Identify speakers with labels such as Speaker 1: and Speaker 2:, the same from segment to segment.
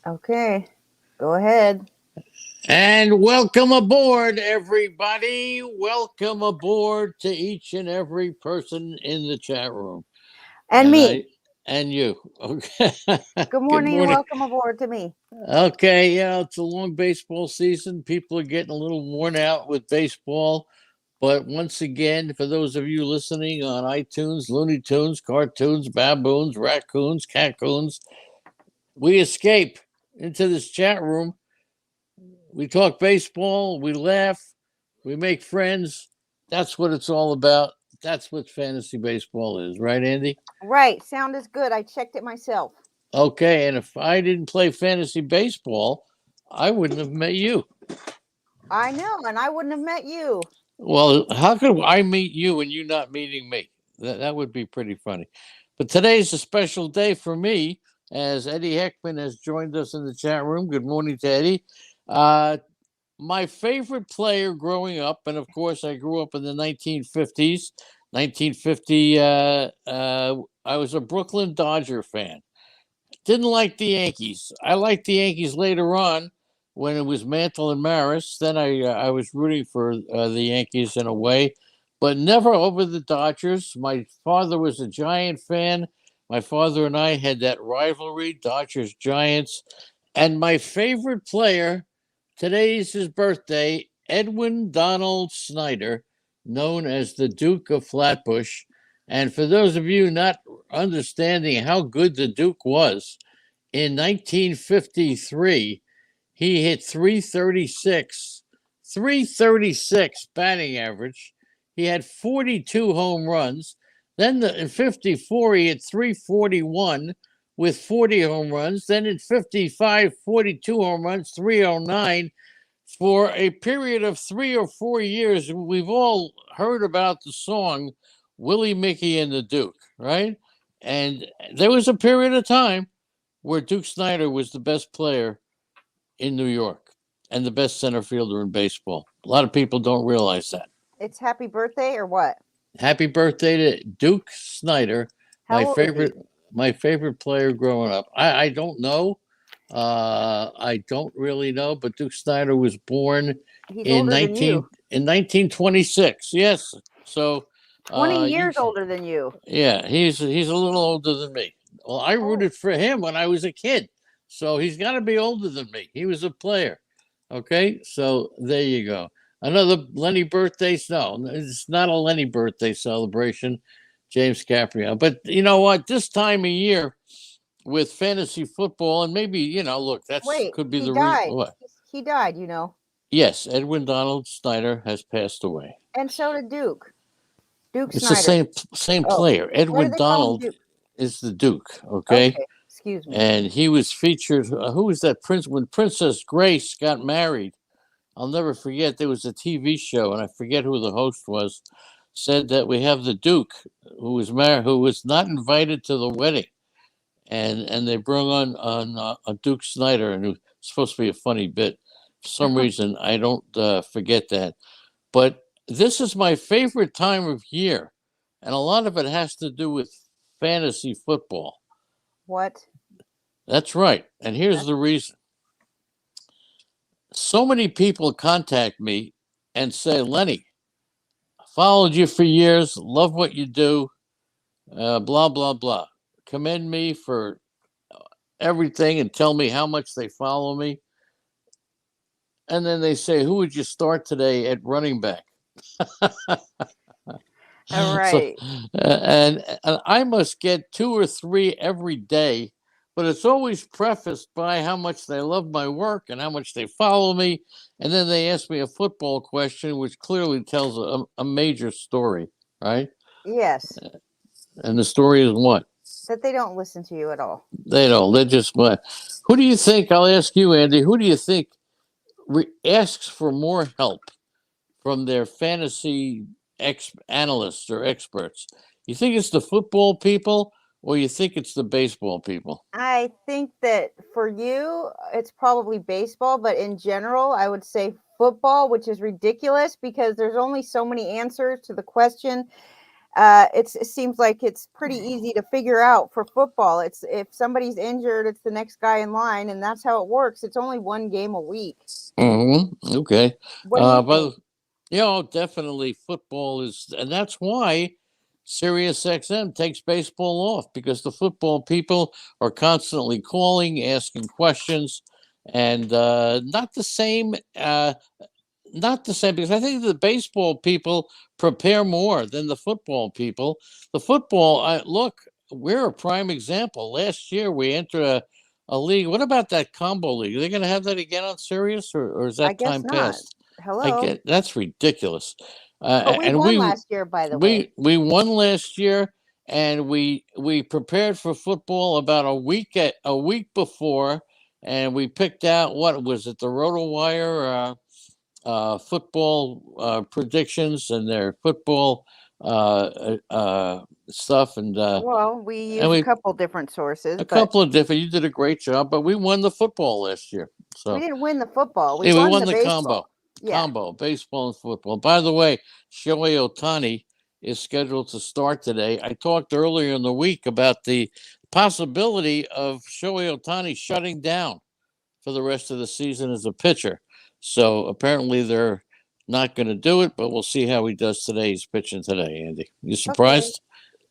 Speaker 1: Okay, go ahead.
Speaker 2: And welcome aboard, everybody. Welcome aboard to each and every person in the chat room.
Speaker 1: And
Speaker 2: And
Speaker 1: me.
Speaker 2: I and you. Okay.
Speaker 1: Good
Speaker 2: Good
Speaker 1: morning and
Speaker 2: morning.
Speaker 1: welcome aboard to me.
Speaker 2: Okay, yeah, it's a long baseball season. People are getting a little worn out with baseball. But once again, for those of you listening on iTunes, Looney Tunes, cartoons, baboons, raccoons, caccoons, we escape into this chat room. We talk baseball, we laugh, we make friends. That's what it's all about. That's what fantasy baseball is, right, Andy?
Speaker 1: Right, sound is good. I checked it myself.
Speaker 2: Okay, and if I didn't play fantasy baseball, I wouldn't have met you.
Speaker 1: I know, and I wouldn't have met you.
Speaker 2: Well, how could I meet you and you not meeting me? That would be pretty funny. But today's a special day for me as Eddie Heckman has joined us in the chat room. Good morning to Eddie. Uh, my favorite player growing up, and of course, I grew up in the 1950s. 1950, I was a Brooklyn Dodger fan. Didn't like the Yankees. I liked the Yankees later on when it was Mantle and Maris. Then I was rooting for the Yankees in a way, but never over the Dodgers. My father was a Giant fan. My father and I had that rivalry, Dodgers Giants. And my favorite player, today's his birthday, Edwin Donald Snyder, known as the Duke of Flatbush. And for those of you not understanding how good the Duke was, in 1953, he hit 336 batting average. He had 42 home runs. Then in 54, he hit 341 with 40 home runs. Then in 55, 42 home runs, 309 for a period of 3 or 4 years. We've all heard about the song Willie Mickey and the Duke, right? And there was a period of time where Duke Snyder was the best player in New York and the best center fielder in baseball. A lot of people don't realize that.
Speaker 1: It's happy birthday or what?
Speaker 2: Happy birthday to Duke Snyder,
Speaker 1: How
Speaker 2: my
Speaker 1: old is he?
Speaker 2: favorite player growing up. I don't know. I don't really know, but Duke Snyder was born
Speaker 1: He's
Speaker 2: in
Speaker 1: older than
Speaker 2: 19
Speaker 1: you.
Speaker 2: in 1926. Yes. So
Speaker 1: 20
Speaker 2: you
Speaker 1: years older than you.
Speaker 2: yeah, he's a little older than me. Well, I
Speaker 1: Oh,
Speaker 2: rooted for him when I was a kid. So he's got to be older than me. He was a player. Okay? So there you go. Another Lenny birthday. No, it's not a Lenny birthday celebration, James Caprio. But you know what? This time of year with fantasy football, and maybe, look, that's
Speaker 1: wait,
Speaker 2: could be
Speaker 1: he
Speaker 2: the reason.
Speaker 1: died.
Speaker 2: What?
Speaker 1: He died, you know.
Speaker 2: Yes, Edwin Donald Snyder has passed away.
Speaker 1: And so did Duke. Duke
Speaker 2: It's the
Speaker 1: Snyder.
Speaker 2: same
Speaker 1: Oh,
Speaker 2: player.
Speaker 1: why do
Speaker 2: Edwin
Speaker 1: they call him
Speaker 2: Donald
Speaker 1: Duke?
Speaker 2: is the Duke, okay?
Speaker 1: Okay, excuse me.
Speaker 2: And he was featured. Who was that prince? When Princess Grace got married, I'll never forget. There was a TV show, and I forget who the host was. Said that we have the Duke, who was married, who was not invited to the wedding, and they brought on a Duke Snyder, and it was supposed to be a funny bit. For some reason, I don't forget that. But this is my favorite time of year, and a lot of it has to do with fantasy football.
Speaker 1: What?
Speaker 2: That's right. And here's the reason. So many people contact me and say, Lenny, followed you for years, love what you do, blah, blah, blah. Commend me for everything and tell me how much they follow me. And then they say, who would you start today at running back?
Speaker 1: All
Speaker 2: So,
Speaker 1: right.
Speaker 2: and I must get 2 or 3 every day, but it's always prefaced by how much they love my work and how much they follow me, and then they ask me a football question, which clearly tells a major story, right?
Speaker 1: Yes,
Speaker 2: And the story is what
Speaker 1: that they don't listen to you at all.
Speaker 2: they don't. They're just what. Who do you think? I'll ask you, Andy. Who do you think asks for more help from their fantasy analysts or experts? You think it's the football people or you think it's the baseball people?
Speaker 1: I think that for you, it's probably baseball, but in general, I would say football, which is ridiculous because there's only so many answers to the question. it seems like it's pretty easy to figure out for football. It's if somebody's injured, it's the next guy in line, and that's how it works. It's only one game a week.
Speaker 2: Okay.
Speaker 1: What do you think?
Speaker 2: But definitely football is, and that's why Sirius XM takes baseball off, because the football people are constantly calling, asking questions, and not the same. Not the same, because I think the baseball people prepare more than the football people. The football, look, we're a prime example. Last year we entered a league. What about that combo league? Are they going to have that again on Sirius, or is
Speaker 1: I
Speaker 2: that
Speaker 1: guess
Speaker 2: time
Speaker 1: not.
Speaker 2: passed? I
Speaker 1: Hello.
Speaker 2: get that's ridiculous.
Speaker 1: But we
Speaker 2: And
Speaker 1: won last year, by the way.
Speaker 2: we won last year, and we prepared for football about a week before, and we picked out, what was it, the RotoWire football predictions and their football stuff,
Speaker 1: Well, we
Speaker 2: and
Speaker 1: use a
Speaker 2: we
Speaker 1: couple different sources,
Speaker 2: a
Speaker 1: but
Speaker 2: couple of different. You did a great job, but we won the football last year.
Speaker 1: we
Speaker 2: So
Speaker 1: didn't win the football. We
Speaker 2: yeah, we
Speaker 1: won
Speaker 2: won
Speaker 1: the
Speaker 2: the
Speaker 1: baseball. Yeah.
Speaker 2: combo baseball and football. By the way, Shohei Ohtani is scheduled to start today. I talked earlier in the week about the possibility of Shohei Ohtani shutting down for the rest of the season as a pitcher. So apparently they're not going to do it, but we'll see how he does today. He's pitching today, Andy. You
Speaker 1: Okay.
Speaker 2: surprised?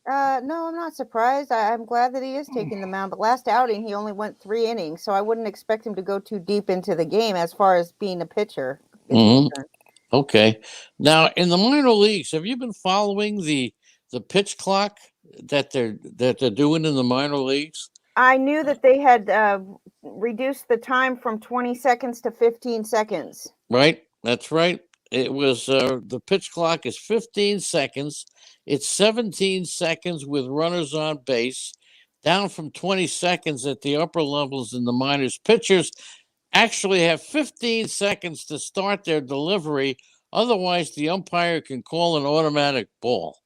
Speaker 1: No, I'm not surprised. I'm glad that he is taking the mound. But last outing, he only went 3 innings, so I wouldn't expect him to go too deep into the game as far as being a pitcher is
Speaker 2: Mm-hmm.
Speaker 1: concerned.
Speaker 2: Okay. Now, in the minor leagues, have you been following the pitch clock that they're doing in the minor leagues?
Speaker 1: I knew that they had reduced the time from 20 seconds to 15 seconds.
Speaker 2: Right. That's right. It was the pitch clock is 15 seconds. It's 17 seconds with runners on base, down from 20 seconds at the upper levels in the minors. Pitchers actually have 15 seconds to start their delivery. Otherwise, the umpire can call an automatic ball.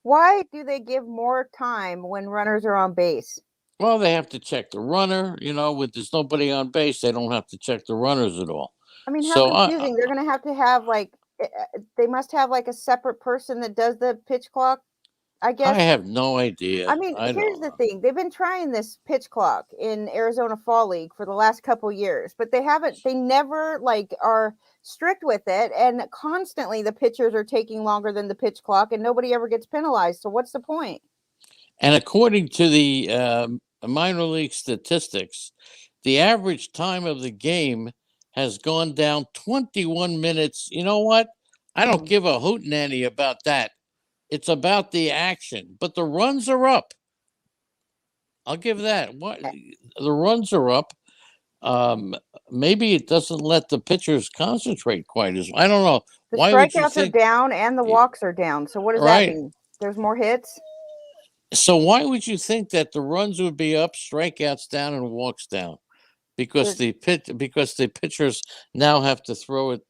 Speaker 1: Why do they give more time when runners are on base?
Speaker 2: Well, they have to check the runner. With there's nobody on base, they don't have to check the runners at all.
Speaker 1: I mean, how
Speaker 2: So
Speaker 1: confusing. They're going to have like, they must have like a separate person that does the pitch clock, I
Speaker 2: I
Speaker 1: guess.
Speaker 2: have no idea.
Speaker 1: I mean,
Speaker 2: I
Speaker 1: here's
Speaker 2: don't
Speaker 1: the
Speaker 2: know.
Speaker 1: thing. They've been trying this pitch clock in Arizona Fall League for the last couple years, but they never like are strict with it. And constantly the pitchers are taking longer than the pitch clock and nobody ever gets penalized. So what's the point?
Speaker 2: And according to the minor league statistics, the average time of the game has gone down 21 minutes. You know what? I don't give a hootenanny about that. It's about the action, but the runs are up. I'll give that. What the runs are up. Maybe it doesn't let the pitchers concentrate quite as. I don't know.
Speaker 1: The
Speaker 2: Why would you
Speaker 1: strikeouts are
Speaker 2: think?
Speaker 1: down and the walks are down. So what does that
Speaker 2: Right.
Speaker 1: mean? There's more hits?
Speaker 2: So why would you think that the runs would be up, strikeouts down, and walks down? Because the pitchers now have to throw it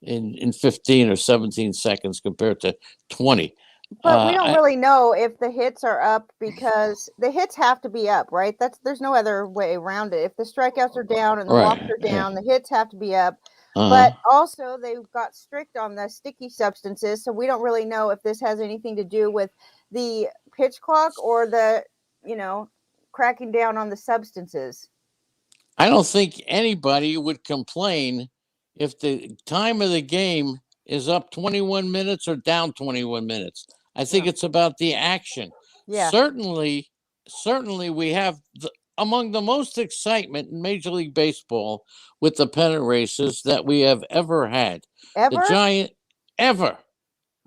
Speaker 2: in 15 or 17 seconds compared to 20.
Speaker 1: But we don't
Speaker 2: I,
Speaker 1: really know if the hits are up because the hits have to be up, right? There's no other way around it. If the strikeouts are down and the walks
Speaker 2: right.
Speaker 1: are
Speaker 2: Yeah.
Speaker 1: down, the hits have to be up.
Speaker 2: Uh-huh.
Speaker 1: But also they've got strict on the sticky substances, so we don't really know if this has anything to do with the pitch clock or the, cracking down on the substances.
Speaker 2: I don't think anybody would complain if the time of the game is up 21 minutes or down 21 minutes. I think it's about the action.
Speaker 1: Yeah.
Speaker 2: Certainly we have among the most excitement in Major League Baseball with the pennant races that we have ever had.
Speaker 1: Ever?
Speaker 2: Ever.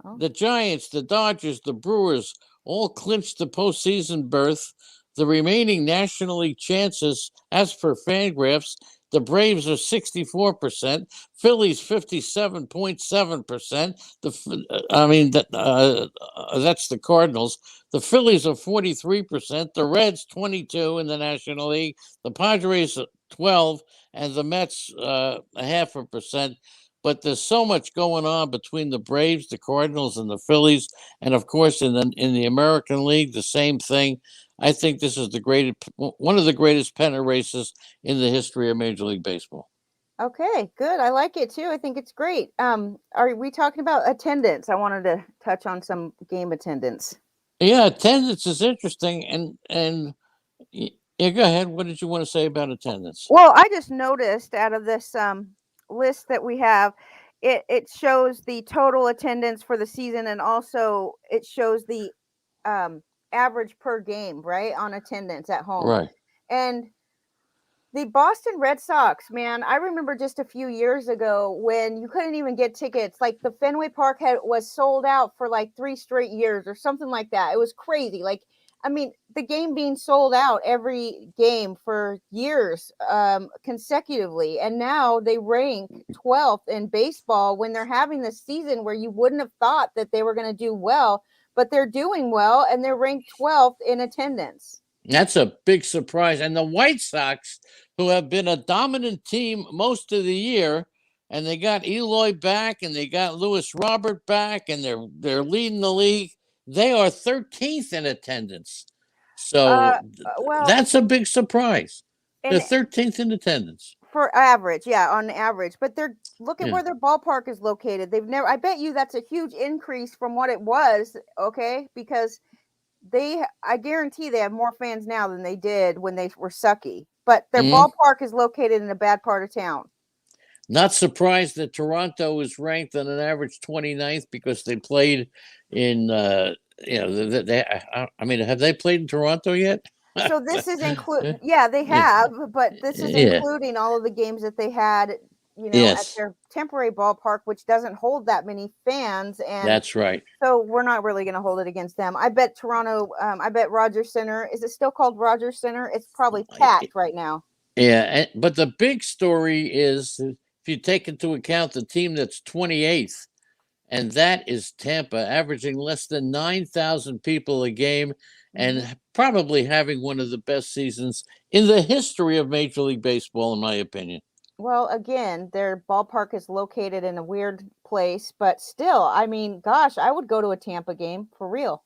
Speaker 2: Oh. The Giants, the Dodgers, the Brewers all clinched the postseason berth. The remaining National League chances, as per Fangraphs, the Braves are 64%, Phillies 57.7%. That's the Cardinals. The Phillies are 43%, the Reds 22 in the National League, the Padres 12, and the Mets 0.5%. But there's so much going on between the Braves, the Cardinals, and the Phillies, and of course in the American League, the same thing. I think this is one of the greatest pennant races in the history of Major League Baseball.
Speaker 1: Okay, good. I like it too. I think it's great. Are we talking about attendance? I wanted to touch on some game attendance.
Speaker 2: Yeah, attendance is interesting, and yeah, go ahead. What did you want to say about attendance?
Speaker 1: Well, I just noticed out of this list that we have, it shows the total attendance for the season, and also it shows the um, average per game, right, on attendance at home.
Speaker 2: Right.
Speaker 1: And the Boston Red Sox, man, I remember just a few years ago when you couldn't even get tickets. Like the Fenway Park was sold out for like 3 straight years or something like that. It was crazy. Like, I mean, the game being sold out every game for years consecutively. And now they rank 12th in baseball when they're having this season where you wouldn't have thought that they were going to do well, but they're doing well and they're ranked 12th in attendance.
Speaker 2: That's a big surprise. And the White Sox, who have been a dominant team most of the year, and they got Eloy back and they got Lewis Robert back, and they're leading the league. They are 13th in attendance. So
Speaker 1: Well,
Speaker 2: that's a big surprise. They're
Speaker 1: and
Speaker 2: 13th in attendance.
Speaker 1: for average, yeah, on average. But look at
Speaker 2: Yeah.
Speaker 1: where their ballpark is located. They've never. I bet you that's a huge increase from what it was. Okay, because I guarantee they have more fans now than they did when they were sucky. But their ballpark is located in a bad part of town.
Speaker 2: Not surprised that Toronto is ranked on an average 29th because they played in, I mean, have they played in Toronto yet?
Speaker 1: So this is yeah, they have, but this is including all of the games that they had, at their temporary ballpark, which doesn't hold that many fans. And
Speaker 2: that's right.
Speaker 1: So we're not really going to hold it against them. I bet Toronto, I bet Rogers Center, is it still called Rogers Center? It's probably packed right now.
Speaker 2: Yeah, but the big story is if you take into account the team that's 28th, and that is Tampa, averaging less than 9,000 people a game and probably having one of the best seasons in the history of Major League Baseball, in my opinion.
Speaker 1: Well, again, their ballpark is located in a weird place, but still, I mean, gosh, I would go to a Tampa game for real.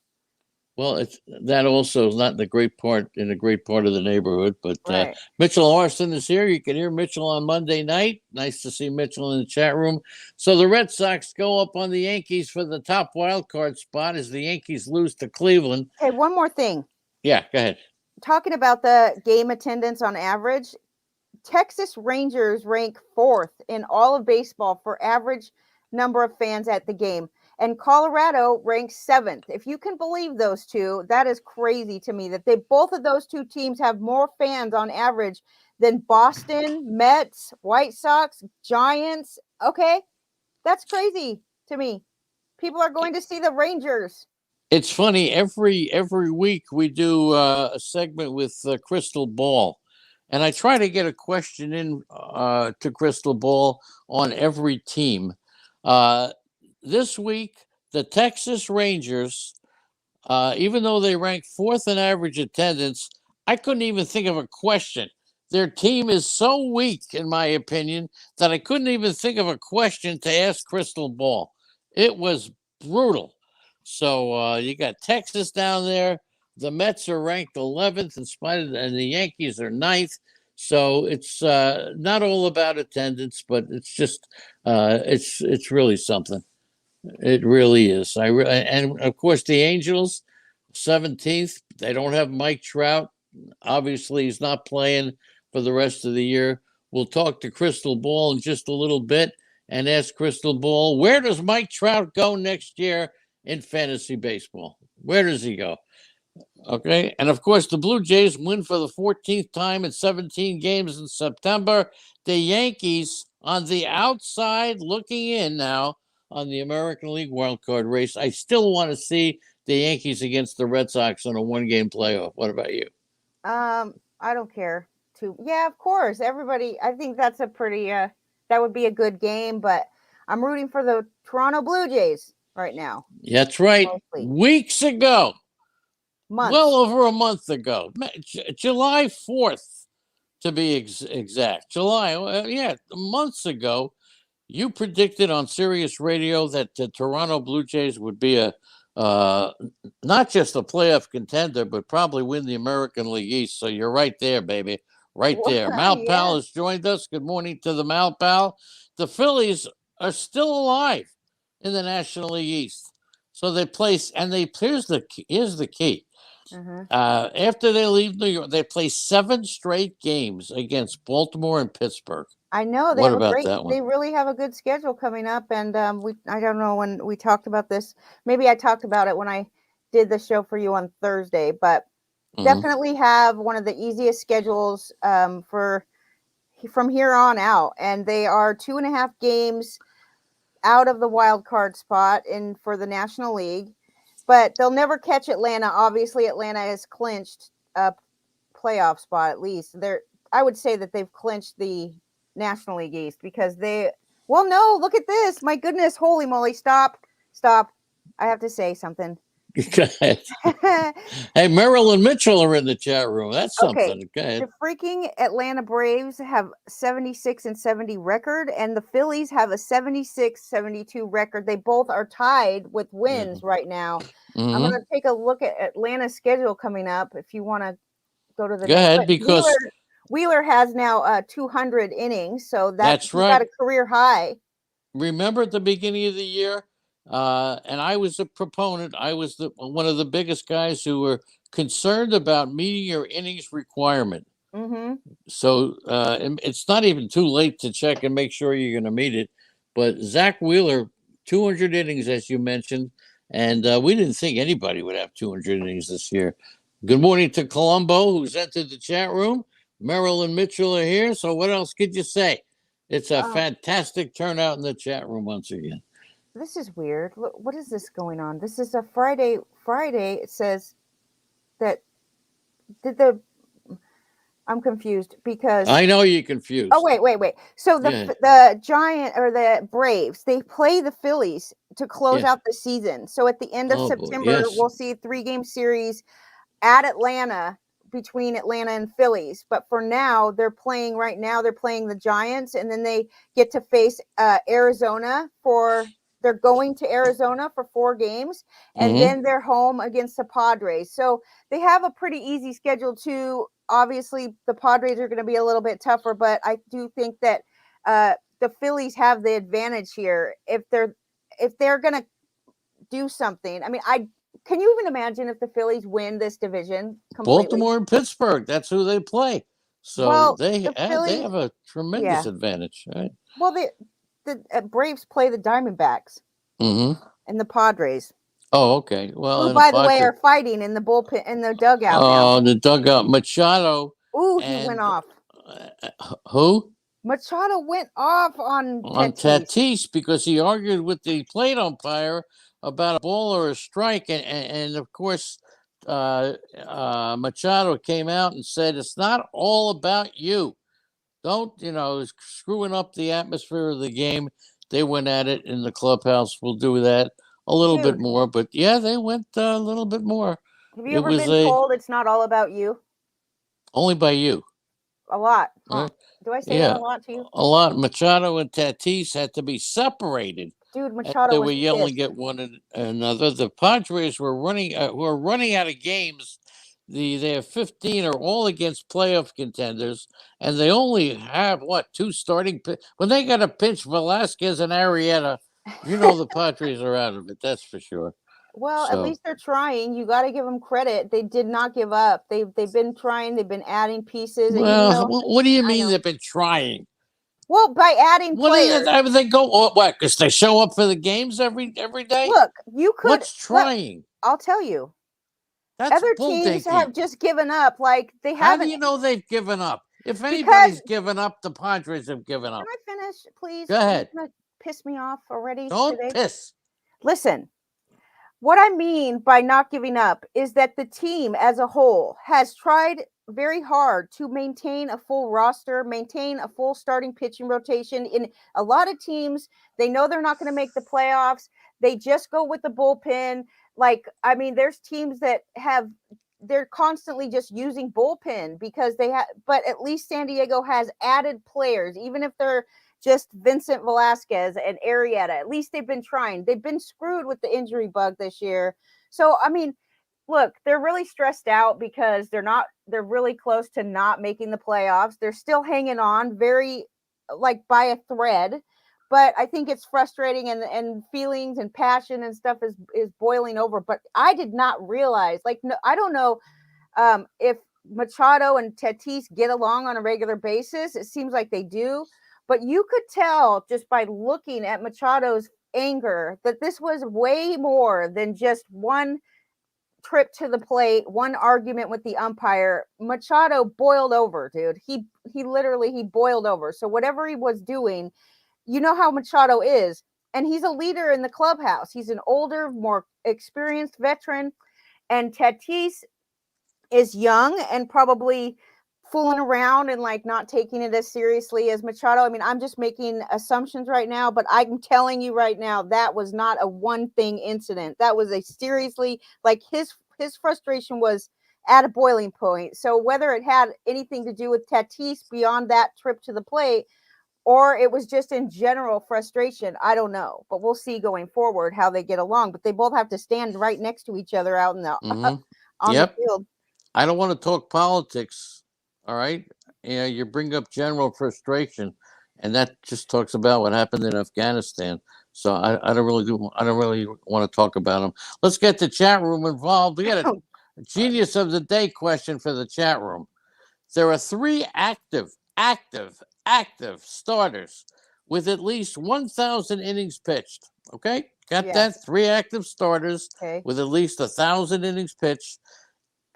Speaker 2: Well, that also is not in a great part of the neighborhood. But
Speaker 1: right.
Speaker 2: Mitchell Larson is here. You can hear Mitchell on Monday night. Nice to see Mitchell in the chat room. So the Red Sox go up on the Yankees for the top wild card spot as the Yankees lose to Cleveland.
Speaker 1: Hey, one more thing.
Speaker 2: Yeah, go ahead.
Speaker 1: Talking about the game attendance on average, Texas Rangers rank 4th in all of baseball for average number of fans at the game. And Colorado ranks 7th. If you can believe those two, that is crazy to me that both of those two teams have more fans on average than Boston, Mets, White Sox, Giants. Okay, that's crazy to me. People are going to see the Rangers.
Speaker 2: It's funny. Every week we do a segment with Crystal Ball. And I try to get a question in to Crystal Ball on every team. This week, the Texas Rangers, even though they rank 4th in average attendance, I couldn't even think of a question. Their team is so weak, in my opinion, that I couldn't even think of a question to ask Crystal Ball. It was brutal. So you got Texas down there. The Mets are ranked 11th in spite of, and the Yankees are 9th. So it's not all about attendance, but it's just it's really something. It really is. And of course the Angels, 17th. They don't have Mike Trout. Obviously, he's not playing for the rest of the year. We'll talk to Crystal Ball in just a little bit and ask Crystal Ball, where does Mike Trout go next year in fantasy baseball? Where does he go? Okay. And of course, the Blue Jays win for the 14th time in 17 games in September. The Yankees on the outside looking in now on the American League wildcard race. I still want to see the Yankees against the Red Sox on a 1-game playoff. What about you?
Speaker 1: I don't care. Yeah, of course. Everybody, I think that's a pretty, that would be a good game, but I'm rooting for the Toronto Blue Jays right now.
Speaker 2: That's right. Mostly. Weeks ago.
Speaker 1: Months.
Speaker 2: Well over a month ago. July 4th, to be exact. Months ago, you predicted on Sirius Radio that the Toronto Blue Jays would be not just a playoff contender, but probably win the American League East. So you're right there, baby. right there. Mal
Speaker 1: Yeah.
Speaker 2: Pal has joined us. Good morning to the Mal Pal. The Phillies are still alive in the National League East. So they place, and here's the key.
Speaker 1: Mhm.
Speaker 2: After they leave New York, they play 7 straight games against Baltimore and Pittsburgh.
Speaker 1: I know
Speaker 2: What about that one?
Speaker 1: they really have a good schedule coming up. And I don't know when we talked about this. Maybe I talked about it when I did the show for you on Thursday, but definitely have one of the easiest schedules from here on out. And they are 2.5 games out of the wild card spot for the National League, but they'll never catch Atlanta. Obviously, Atlanta has clinched a playoff spot at least. I would say that they've clinched the National League East because well, no, look at this. My goodness, holy moly. Stop. I have to say something.
Speaker 2: Go ahead. Hey, Merrill and Mitchell are in the chat room. That's something.
Speaker 1: Okay.
Speaker 2: Go ahead.
Speaker 1: The freaking Atlanta Braves have 76-70 record, and the Phillies have a 76-72 record. They both are tied with wins right now. I'm going to take a look at Atlanta's schedule coming up if you want to go to the
Speaker 2: Go
Speaker 1: next.
Speaker 2: ahead, because
Speaker 1: Wheeler has now 200 innings, so
Speaker 2: that's right.
Speaker 1: Got a career high.
Speaker 2: Remember at the beginning of the year, and I was a proponent. I was one of the biggest guys who were concerned about meeting your innings requirement.
Speaker 1: Mm-hmm.
Speaker 2: So it's not even too late to check and make sure you're going to meet it. But Zach Wheeler, 200 innings, as you mentioned, and we didn't think anybody would have 200 innings this year. Good morning to Colombo, who's entered the chat room. Merrill and Mitchell are here. So what else could you say? It's a fantastic turnout in the chat room once again.
Speaker 1: This is weird. What is this going on? This is a Friday. It says that I'm confused because
Speaker 2: I know you're confused.
Speaker 1: Oh, wait. So the Giant or the Braves, they play the Phillies to close out the season. So at the end of September, we'll see a 3-game series at Atlanta between Atlanta and Phillies. But for now, they're playing the Giants, and then they get to face Arizona they're going to Arizona for 4 games, and then they're home against the Padres. So they have a pretty easy schedule too. Obviously, the Padres are going to be a little bit tougher, but I do think that the Phillies have the advantage here if they're going to do something. I mean, can you even imagine if the Phillies win this division completely?
Speaker 2: Baltimore and Pittsburgh, that's who they play. So they have a tremendous advantage, right?
Speaker 1: Well, the Braves play the Diamondbacks and the Padres.
Speaker 2: Oh, okay. Well,
Speaker 1: who, by the way, are fighting in the bullpen in the dugout now.
Speaker 2: Oh, the dugout. Machado.
Speaker 1: Ooh, he went off.
Speaker 2: Who?
Speaker 1: Machado went off on
Speaker 2: Tatis because he argued with the plate umpire about a ball or a strike, and of course, Machado came out and said, "It's not all about you. Don't screwing up the atmosphere of the game." They went at it in the clubhouse. We'll do that a little bit more, but yeah, they went a little bit more.
Speaker 1: Have you ever been told it's not all about you?
Speaker 2: Only by you.
Speaker 1: A lot, huh? Do I say that a lot to you?
Speaker 2: A lot. Machado and Tatis had to be separated.
Speaker 1: Dude, Machado
Speaker 2: they
Speaker 1: was
Speaker 2: were yelling at one another. The Padres were running out of games. They have 15 are all against playoff contenders, and they only have 2 starting. When they got to pinch Velasquez and Arrieta, the Padres are out of it. That's for sure.
Speaker 1: Well, at least they're trying. You got to give them credit. They did not give up. They've been trying. They've been adding pieces.
Speaker 2: Well, what do you mean they've been trying?
Speaker 1: Well, by adding players.
Speaker 2: They go what? Because they show up for the games every day.
Speaker 1: Look, you could.
Speaker 2: What's trying?
Speaker 1: Look, I'll tell you.
Speaker 2: That's
Speaker 1: other teams have just given up. Like they haven't.
Speaker 2: How do you know they've given up? If anybody's given up, the Padres have given up.
Speaker 1: Can I finish, please?
Speaker 2: Go ahead.
Speaker 1: You're gonna piss me off already.
Speaker 2: Don't piss.
Speaker 1: Listen. What I mean by not giving up is that the team as a whole has tried very hard to maintain a full roster, maintain a full starting pitching rotation. In a lot of teams, they know they're not going to make the playoffs. They just go with the bullpen. There's teams that they're constantly just using bullpen because but at least San Diego has added players, even if they're just Vincent Velasquez and Arrieta. At least they've been trying. They've been screwed with the injury bug this year. So, look, they're really stressed out because they're not they're really close to not making the playoffs. They're still hanging on very like by a thread, but I think it's frustrating, and feelings and passion and stuff is boiling over. But I did not realize, like, no, I don't know if Machado and Tatis get along on a regular basis. It seems like they do, but you could tell just by looking at Machado's anger that this was way more than just one trip to the plate, one argument with the umpire. Machado boiled over, dude. He literally he boiled over. So whatever he was doing, you know how Machado is, and he's a leader in the clubhouse. He's an older, more experienced veteran, and Tatis is young and probably fooling around and like not taking it as seriously as Machado. I mean, I'm just making assumptions right now, but I'm telling you right now, that was not a one thing incident. That was a seriously, like, his frustration was at a boiling point. So whether it had anything to do with Tatis beyond that trip to the plate, or it was just in general frustration, I don't know, but we'll see going forward how they get along. But they both have to stand right next to each other out in the on the field.
Speaker 2: I don't want to talk politics. All right. Yeah, you bring up general frustration, and that just talks about what happened in Afghanistan. So I don't really want to talk about them. Let's get the chat room involved. We got a genius of the day question for the chat room. There are 3 active starters with at least 1,000 innings pitched. Okay, got that? 3 active starters with at least 1,000 innings pitched,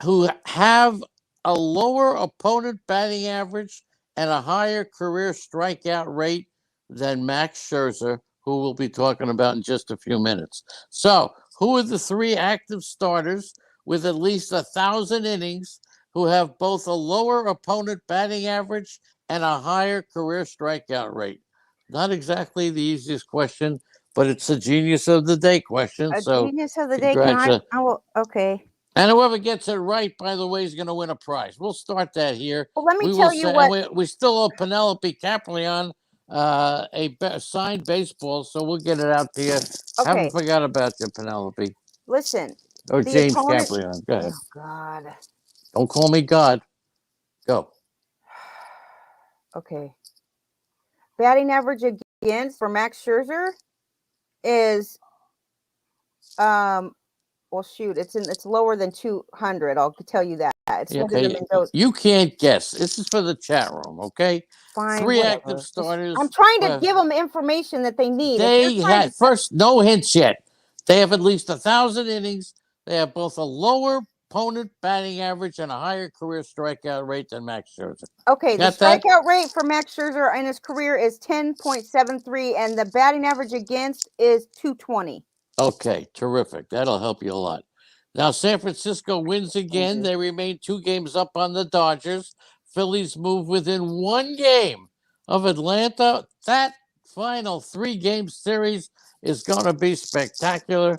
Speaker 2: who have a lower opponent batting average and a higher career strikeout rate than Max Scherzer, who we'll be talking about in just a few minutes. So, who are the 3 active starters with at least 1,000 innings who have both a lower opponent batting average and a higher career strikeout rate? Not exactly the easiest question, but it's a genius of the day question.
Speaker 1: Genius of the day. Okay.
Speaker 2: And whoever gets it right, by the way, is going to win a prize. We'll start that here.
Speaker 1: Well, let me tell you what.
Speaker 2: We still owe Penelope Caprion a signed baseball, so we'll get it out to you. Okay. Haven't forgot about you, Penelope.
Speaker 1: Listen.
Speaker 2: Or James Caprion. Go ahead.
Speaker 1: Oh, God.
Speaker 2: Don't call me God. Go.
Speaker 1: Okay. Batting average against for Max Scherzer is well, shoot, it's lower than 200. I'll tell you that. It's
Speaker 2: You can't guess. This is for the chat room, okay?
Speaker 1: Fine,
Speaker 2: 3 active starters.
Speaker 1: I'm trying to give them information that they need.
Speaker 2: They had first, no hints yet. They have at least 1,000 innings. They have both a lower opponent batting average and a higher career strikeout rate than Max Scherzer.
Speaker 1: Okay, the strikeout rate for Max Scherzer in his career is 10.73, and the batting average against is 220.
Speaker 2: Okay, terrific. That'll help you a lot. Now, San Francisco wins again. They remain 2 games up on the Dodgers. Phillies move within 1 game of Atlanta. That final 3-game series is going to be spectacular.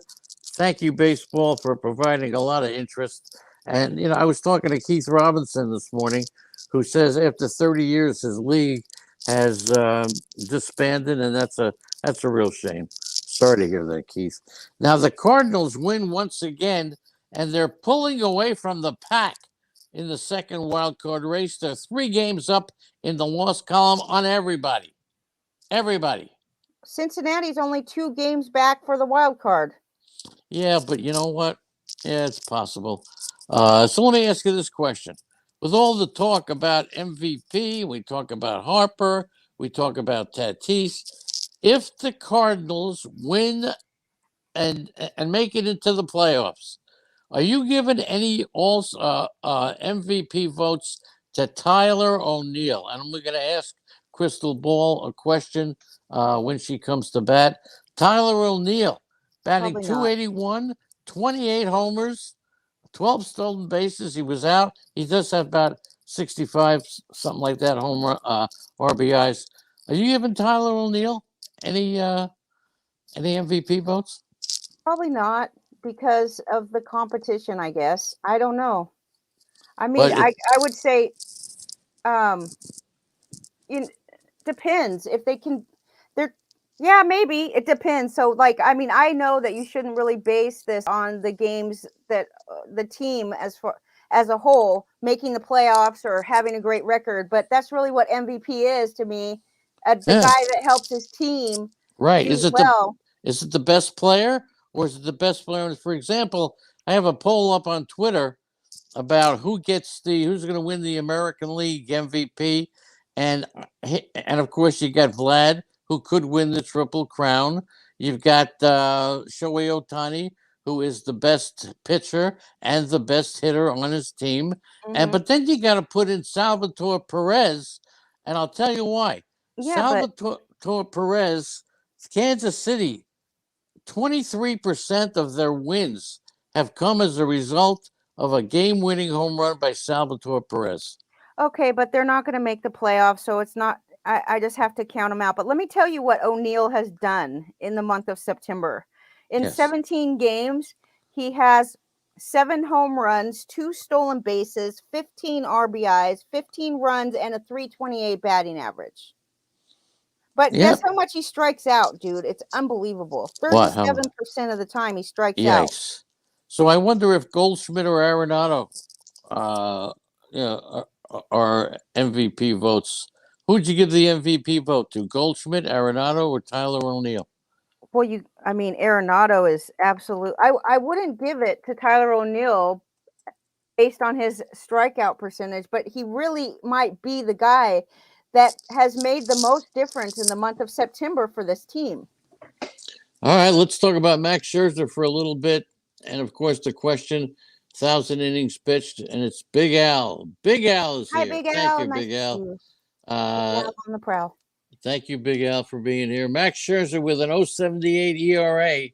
Speaker 2: Thank you, baseball, for providing a lot of interest. And, I was talking to Keith Robinson this morning, who says after 30 years, his league has disbanded, and that's a real shame. Sorry to hear that, Keith. Now, the Cardinals win once again, and they're pulling away from the pack in the second wild card race. They're 3 games up in the loss column on everybody. Everybody.
Speaker 1: Cincinnati's only 2 games back for the wild card.
Speaker 2: Yeah, but you know what? Yeah, it's possible. So let me ask you this question. With all the talk about MVP, we talk about Harper, we talk about Tatis. If the Cardinals win and make it into the playoffs, are you giving any MVP votes to Tyler O'Neill? And I'm going to ask Crystal Ball a question when she comes to bat. Tyler O'Neill, batting 281, 28 homers, 12 stolen bases. He was out. He does have about 65, something like that, homer RBIs. Are you giving Tyler O'Neill any MVP votes?
Speaker 1: Probably not, because of the competition, I guess. I don't know. I mean, I would say it depends if they can. Yeah, maybe it depends. So, like, I mean, I know that you shouldn't really base this on the games that the team as a whole, making the playoffs or having a great record, but that's really what MVP is to me. The
Speaker 2: Yeah.
Speaker 1: guy that helps his team
Speaker 2: Right.
Speaker 1: do
Speaker 2: Is it
Speaker 1: well.
Speaker 2: the best player, or is it the best player? For example, I have a poll up on Twitter about who's going to win the American League MVP, and of course you got Vlad, who could win the Triple Crown. You've got Shohei Ohtani, who is the best pitcher and the best hitter on his team, and but then you got to put in Salvatore Perez, and I'll tell you why.
Speaker 1: Yeah, but
Speaker 2: Salvatore Perez, Kansas City, 23% of their wins have come as a result of a game-winning home run by Salvatore Perez.
Speaker 1: okay, but they're not going to make the playoffs, so it's not. I just have to count them out. But let me tell you what O'Neill has done in the month of September. In
Speaker 2: Yes.
Speaker 1: 17 games, he has 7 home runs, 2 stolen bases, 15 RBIs, 15 runs, and a .328 batting average. But guess how much he strikes out, dude? It's unbelievable. 37% of the time he strikes out.
Speaker 2: Yikes. So I wonder if Goldschmidt or Arenado are MVP votes. Who'd you give the MVP vote to? Goldschmidt, Arenado, or Tyler O'Neill?
Speaker 1: Well, Arenado is absolute. I wouldn't give it to Tyler O'Neill based on his strikeout percentage, but he really might be the guy that has made the most difference in the month of September for this team.
Speaker 2: All right, let's talk about Max Scherzer for a little bit. And of course, the question, 1,000 innings pitched, and it's Big Al. Big Al is here.
Speaker 1: Hi, Big Al.
Speaker 2: Thank you,
Speaker 1: nice
Speaker 2: Big Al.
Speaker 1: Big Al on the prowl.
Speaker 2: Thank you, Big Al, for being here. Max Scherzer with an 0.78 ERA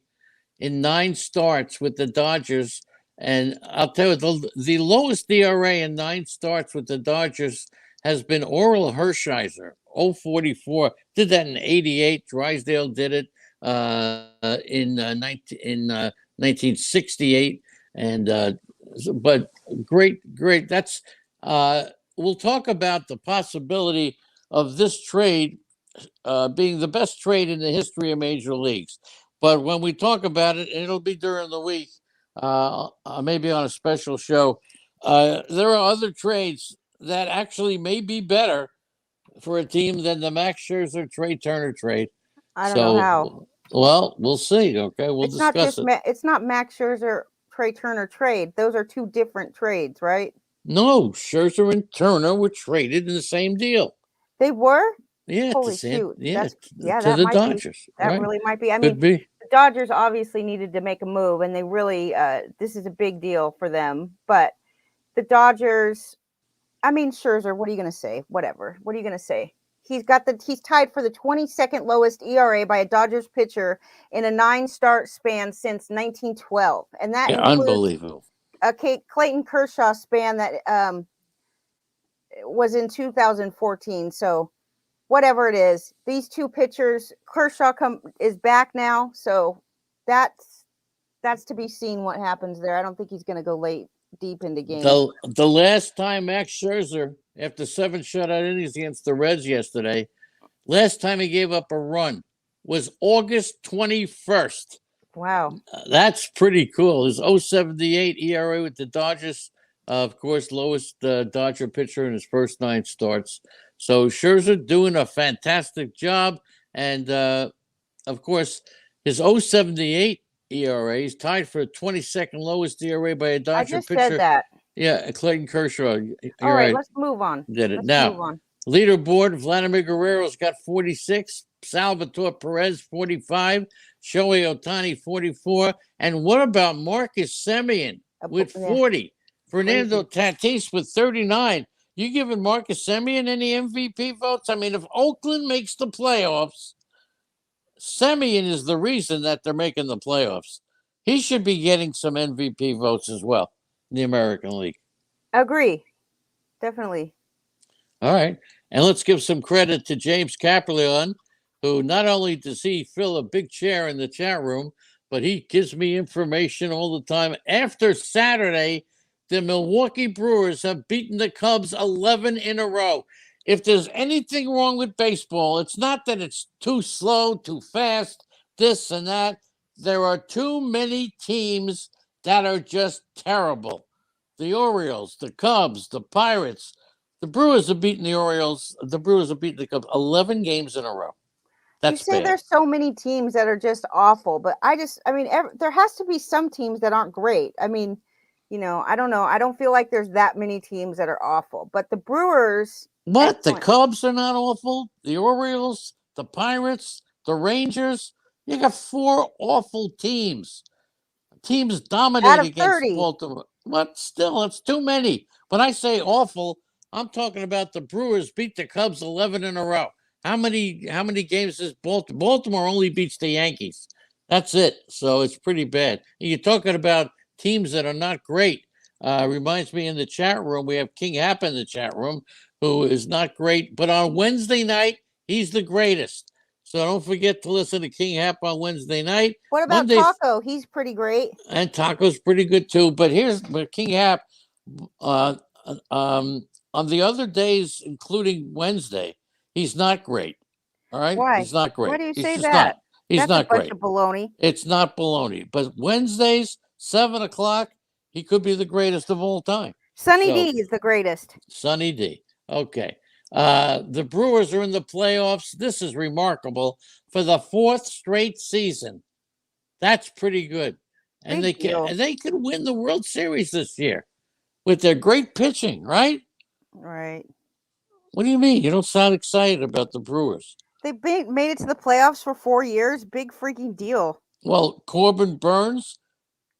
Speaker 2: in 9 starts with the Dodgers. And I'll tell you, the lowest ERA in 9 starts with the Dodgers has been Oral Hershiser, 0.44. Did that in 88. Drysdale did it in 1968. And but great. That's we'll talk about the possibility of this trade being the best trade in the history of major leagues. But when we talk about it, and it'll be during the week, maybe on a special show, there are other trades that actually may be better for a team than the Max Scherzer Trey Turner trade.
Speaker 1: I don't know how.
Speaker 2: Well, we'll see. Okay, we'll discuss it.
Speaker 1: It's not Max Scherzer Trey Turner trade. Those are 2 different trades, right?
Speaker 2: No, Scherzer and Turner were traded in the same deal.
Speaker 1: They were?
Speaker 2: Yeah,
Speaker 1: holy shoot!
Speaker 2: Yeah,
Speaker 1: to
Speaker 2: the Dodgers.
Speaker 1: That
Speaker 2: right?
Speaker 1: really might be. I
Speaker 2: Could
Speaker 1: mean,
Speaker 2: be.
Speaker 1: the Dodgers obviously needed to make a move, and they really. This is a big deal for them. But the Dodgers. I mean, Scherzer. What are you going to say? Whatever. What are you going to say? He's tied for the 22nd lowest ERA by a Dodgers pitcher in a 9-start span since 1912, and that includes
Speaker 2: unbelievable.
Speaker 1: A Clayton Kershaw span that was in 2014. So. Whatever it is, these 2 pitchers, Kershaw is back now, so that's to be seen what happens there. I don't think he's going to go deep into games.
Speaker 2: The last time Max Scherzer, after 7 shutout innings against the Reds yesterday, last time he gave up a run was August 21st.
Speaker 1: Wow.
Speaker 2: That's pretty cool. His 0.78 ERA with the Dodgers, of course, lowest Dodger pitcher in his first 9 starts. So Scherzer doing a fantastic job. And, of course, his 0.78 ERA is tied for 22nd lowest ERA by a Dodger pitcher.
Speaker 1: I just said that.
Speaker 2: Yeah, Clayton Kershaw.
Speaker 1: All right, let's move on.
Speaker 2: Did it. Now, leaderboard, Vladimir Guerrero's got 46, Salvatore Perez 45, Shohei Ohtani 44. And what about Marcus Semien with 40? Fernando Tatis with 39. You giving Marcus Semien any MVP votes? I mean, if Oakland makes the playoffs, Semien is the reason that they're making the playoffs. He should be getting some MVP votes as well in the American League.
Speaker 1: Agree. Definitely.
Speaker 2: All right. And let's give some credit to James Caprileon, who not only does he fill a big chair in the chat room, but he gives me information all the time. After Saturday, the Milwaukee Brewers have beaten the Cubs 11 in a row. If there's anything wrong with baseball, it's not that it's too slow, too fast, this and that. There are too many teams that are just terrible. the Orioles, the Cubs, the Pirates. The Brewers have beaten the Orioles. The Brewers have beaten the Cubs 11 games in a row.
Speaker 1: You
Speaker 2: That's
Speaker 1: say
Speaker 2: bad.
Speaker 1: there's so many teams that are just awful, but I mean, there has to be some teams that aren't great. I mean, I don't know. I don't feel like there's that many teams that are awful, but the Brewers,
Speaker 2: What? The
Speaker 1: excellent.
Speaker 2: Cubs are not awful. The Orioles, the Pirates, the Rangers. You got 4 awful teams. Teams dominate
Speaker 1: Out of
Speaker 2: against
Speaker 1: 30.
Speaker 2: Baltimore. But still, it's too many. When I say awful, I'm talking about the Brewers beat the Cubs 11 in a row. How many games is Baltimore? Baltimore only beats the Yankees. That's it. So it's pretty bad. And you're talking about teams that are not great. Reminds me in the chat room, we have King Happ in the chat room, who is not great. But on Wednesday night, he's the greatest. So don't forget to listen to King Happ on Wednesday night.
Speaker 1: What about
Speaker 2: Monday,
Speaker 1: Taco? He's pretty great.
Speaker 2: and Taco's pretty good too. But here's King Happ. Uh, on the other days, including Wednesday, he's not great. All right,
Speaker 1: Why?
Speaker 2: he's not great.
Speaker 1: Why do you
Speaker 2: He's
Speaker 1: say
Speaker 2: just
Speaker 1: that?
Speaker 2: not. He's
Speaker 1: That's
Speaker 2: not
Speaker 1: a bunch
Speaker 2: great.
Speaker 1: of baloney.
Speaker 2: It's not baloney. But Wednesdays, 7 o'clock, he could be the greatest of all time.
Speaker 1: Sunny D is the greatest.
Speaker 2: Sunny D. Okay. The Brewers are in the playoffs. This is remarkable for the 4th straight season. That's pretty good. And
Speaker 1: Big deal.
Speaker 2: they could win the World Series this year with their great pitching, right?
Speaker 1: Right.
Speaker 2: What do you mean? You don't sound excited about the Brewers.
Speaker 1: They made it to the playoffs for 4 years. Big freaking deal.
Speaker 2: Well, Corbin Burns,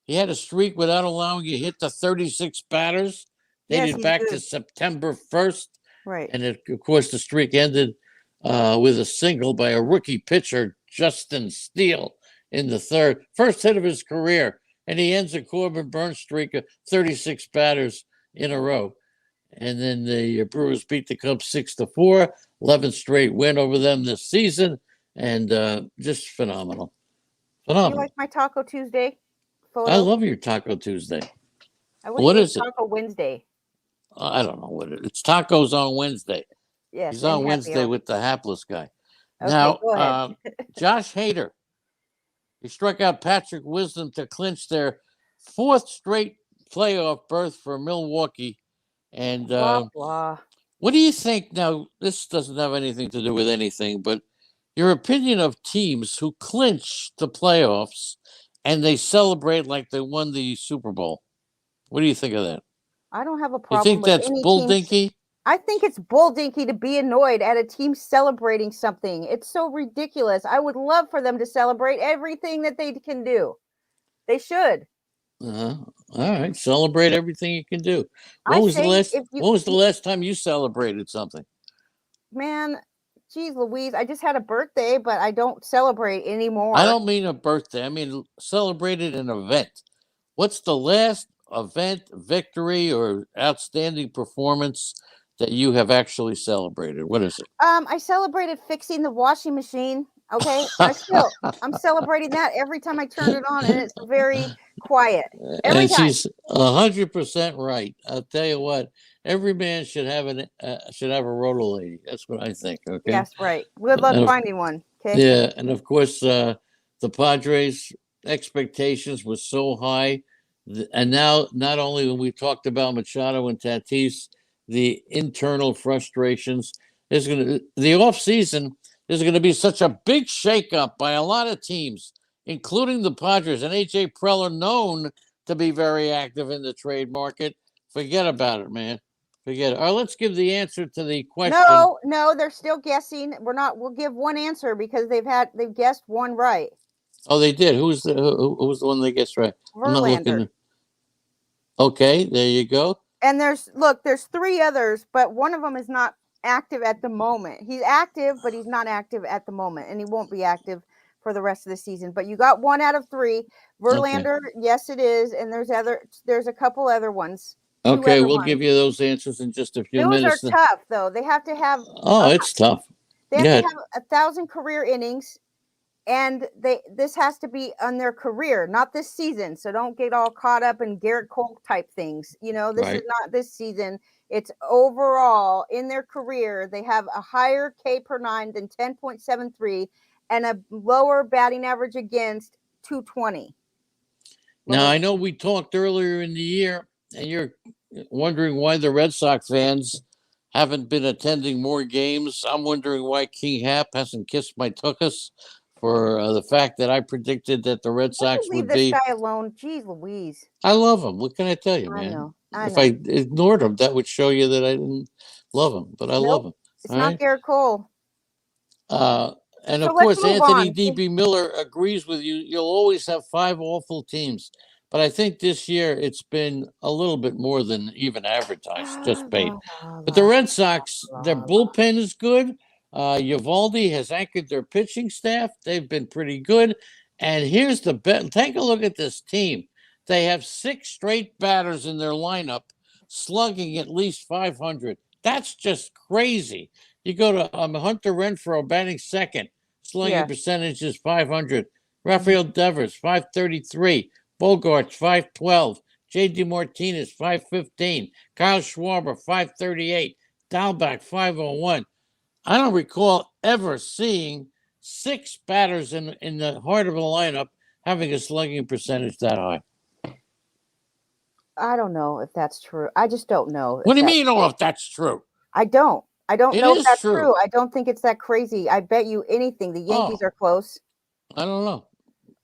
Speaker 2: he had a streak without allowing you to hit the 36 batters. Dated back to September 1st.
Speaker 1: Right.
Speaker 2: And of course, the streak ended with a single by a rookie pitcher, Justin Steele, in the 3rd. First hit of his career. And he ends a Corbin Burns streak of 36 batters in a row. And then the Brewers beat the Cubs 6-4, 11th straight win over them this season, and just phenomenal. Phenomenal.
Speaker 1: You like my Taco Tuesday photo?
Speaker 2: I love your Taco Tuesday.
Speaker 1: What is it? Taco Wednesday.
Speaker 2: I don't know what it is. It's tacos on Wednesday.
Speaker 1: Yes.
Speaker 2: He's on Wednesday with the hapless guy.
Speaker 1: Okay,
Speaker 2: now,
Speaker 1: go ahead.
Speaker 2: Josh Hader, he struck out Patrick Wisdom to clinch their 4th straight playoff berth for Milwaukee. And
Speaker 1: blah, blah.
Speaker 2: What do you think? Now, this doesn't have anything to do with anything, but your opinion of teams who clinch the playoffs and they celebrate like they won the Super Bowl. What do you think of that?
Speaker 1: I don't have a problem.
Speaker 2: You think that's bull dinky?
Speaker 1: I think it's bull dinky to be annoyed at a team celebrating something. It's so ridiculous. I would love for them to celebrate everything that they can do. They should.
Speaker 2: All right, celebrate everything you can do. When was the last time you celebrated something?
Speaker 1: Man, geez Louise, I just had a birthday, but I don't celebrate anymore.
Speaker 2: I don't mean a birthday. I mean celebrated an event. What's the last event, victory, or outstanding performance that you have actually celebrated? What is it?
Speaker 1: I celebrated fixing the washing machine. Okay, I'm celebrating that every time I turn it on, and it's very quiet. Every time.
Speaker 2: She's 100% right. I'll tell you what. Every man should have a roto lady. That's what I think. Okay.
Speaker 1: Yes, right. Good luck finding one. Okay.
Speaker 2: Yeah, and of course, the Padres' expectations were so high, and now not only when we talked about Machado and Tatis, the internal frustrations. The off season. There's going to be such a big shakeup by a lot of teams, including the Padres and AJ Preller, known to be very active in the trade market. Forget about it, man. Forget it. All right, let's give the answer to the question.
Speaker 1: No, they're still guessing. We'll give one answer because they've guessed one right.
Speaker 2: Oh, they did. Who was the one they guessed right?
Speaker 1: Verlander.
Speaker 2: I'm not looking. Okay, there you go.
Speaker 1: And there's 3 others, but one of them is not active at the moment. He's active, but he's not active at the moment, and he won't be active for the rest of the season. But you got 1 out of 3. Verlander, okay. Yes, it is, and there's a couple other ones.
Speaker 2: Okay, we'll give you those answers in just a few minutes.
Speaker 1: Those are tough, though. They have to have.
Speaker 2: It's tough.
Speaker 1: They have to have 1,000 career innings, and this has to be on their career, not this season. So don't get all caught up in Garrett Cole type things. This is not this season. It's overall in their career. They have a higher K per 9 than 10.73 and a lower batting average against 220.
Speaker 2: Now, I know we talked earlier in the year, and you're wondering why the Red Sox fans haven't been attending more games. I'm wondering why King Hap hasn't kissed my tuchus for the fact that I predicted that the Red Sox
Speaker 1: Leave
Speaker 2: would
Speaker 1: this
Speaker 2: be.
Speaker 1: guy alone. Jeez Louise.
Speaker 2: I love him. What can I tell you,
Speaker 1: I
Speaker 2: man?
Speaker 1: know.
Speaker 2: If I ignored him, that would show you that I didn't love him. But I love him.
Speaker 1: It's
Speaker 2: All
Speaker 1: not
Speaker 2: right.
Speaker 1: Garrett Cole.
Speaker 2: And
Speaker 1: So
Speaker 2: of
Speaker 1: let's
Speaker 2: course,
Speaker 1: move
Speaker 2: Anthony
Speaker 1: on.
Speaker 2: D.B. Miller agrees with you. You'll always have 5 awful teams. But I think this year it's been a little bit more than even advertised, just paid. But the Red Sox, their bullpen is good. Uvalde has anchored their pitching staff. They've been pretty good. And here's the bet. Take a look at this team. They have 6 straight batters in their lineup slugging at least 500. That's just crazy. You go to Hunter Renfroe batting second. Slugging percentage is 500. Rafael Devers, 533. Bogarts, 512. J.D. Martinez, 515. Kyle Schwarber, 538. Dalbach, 501. I don't recall ever seeing 6 batters in the heart of a lineup having a slugging percentage that high.
Speaker 1: I don't know if that's true. I just don't know.
Speaker 2: What do you mean you don't know if that's true?
Speaker 1: I don't. I don't
Speaker 2: It
Speaker 1: know if
Speaker 2: is
Speaker 1: that's
Speaker 2: true.
Speaker 1: true. I don't think it's that crazy. I bet you anything the Yankees are close.
Speaker 2: I don't know.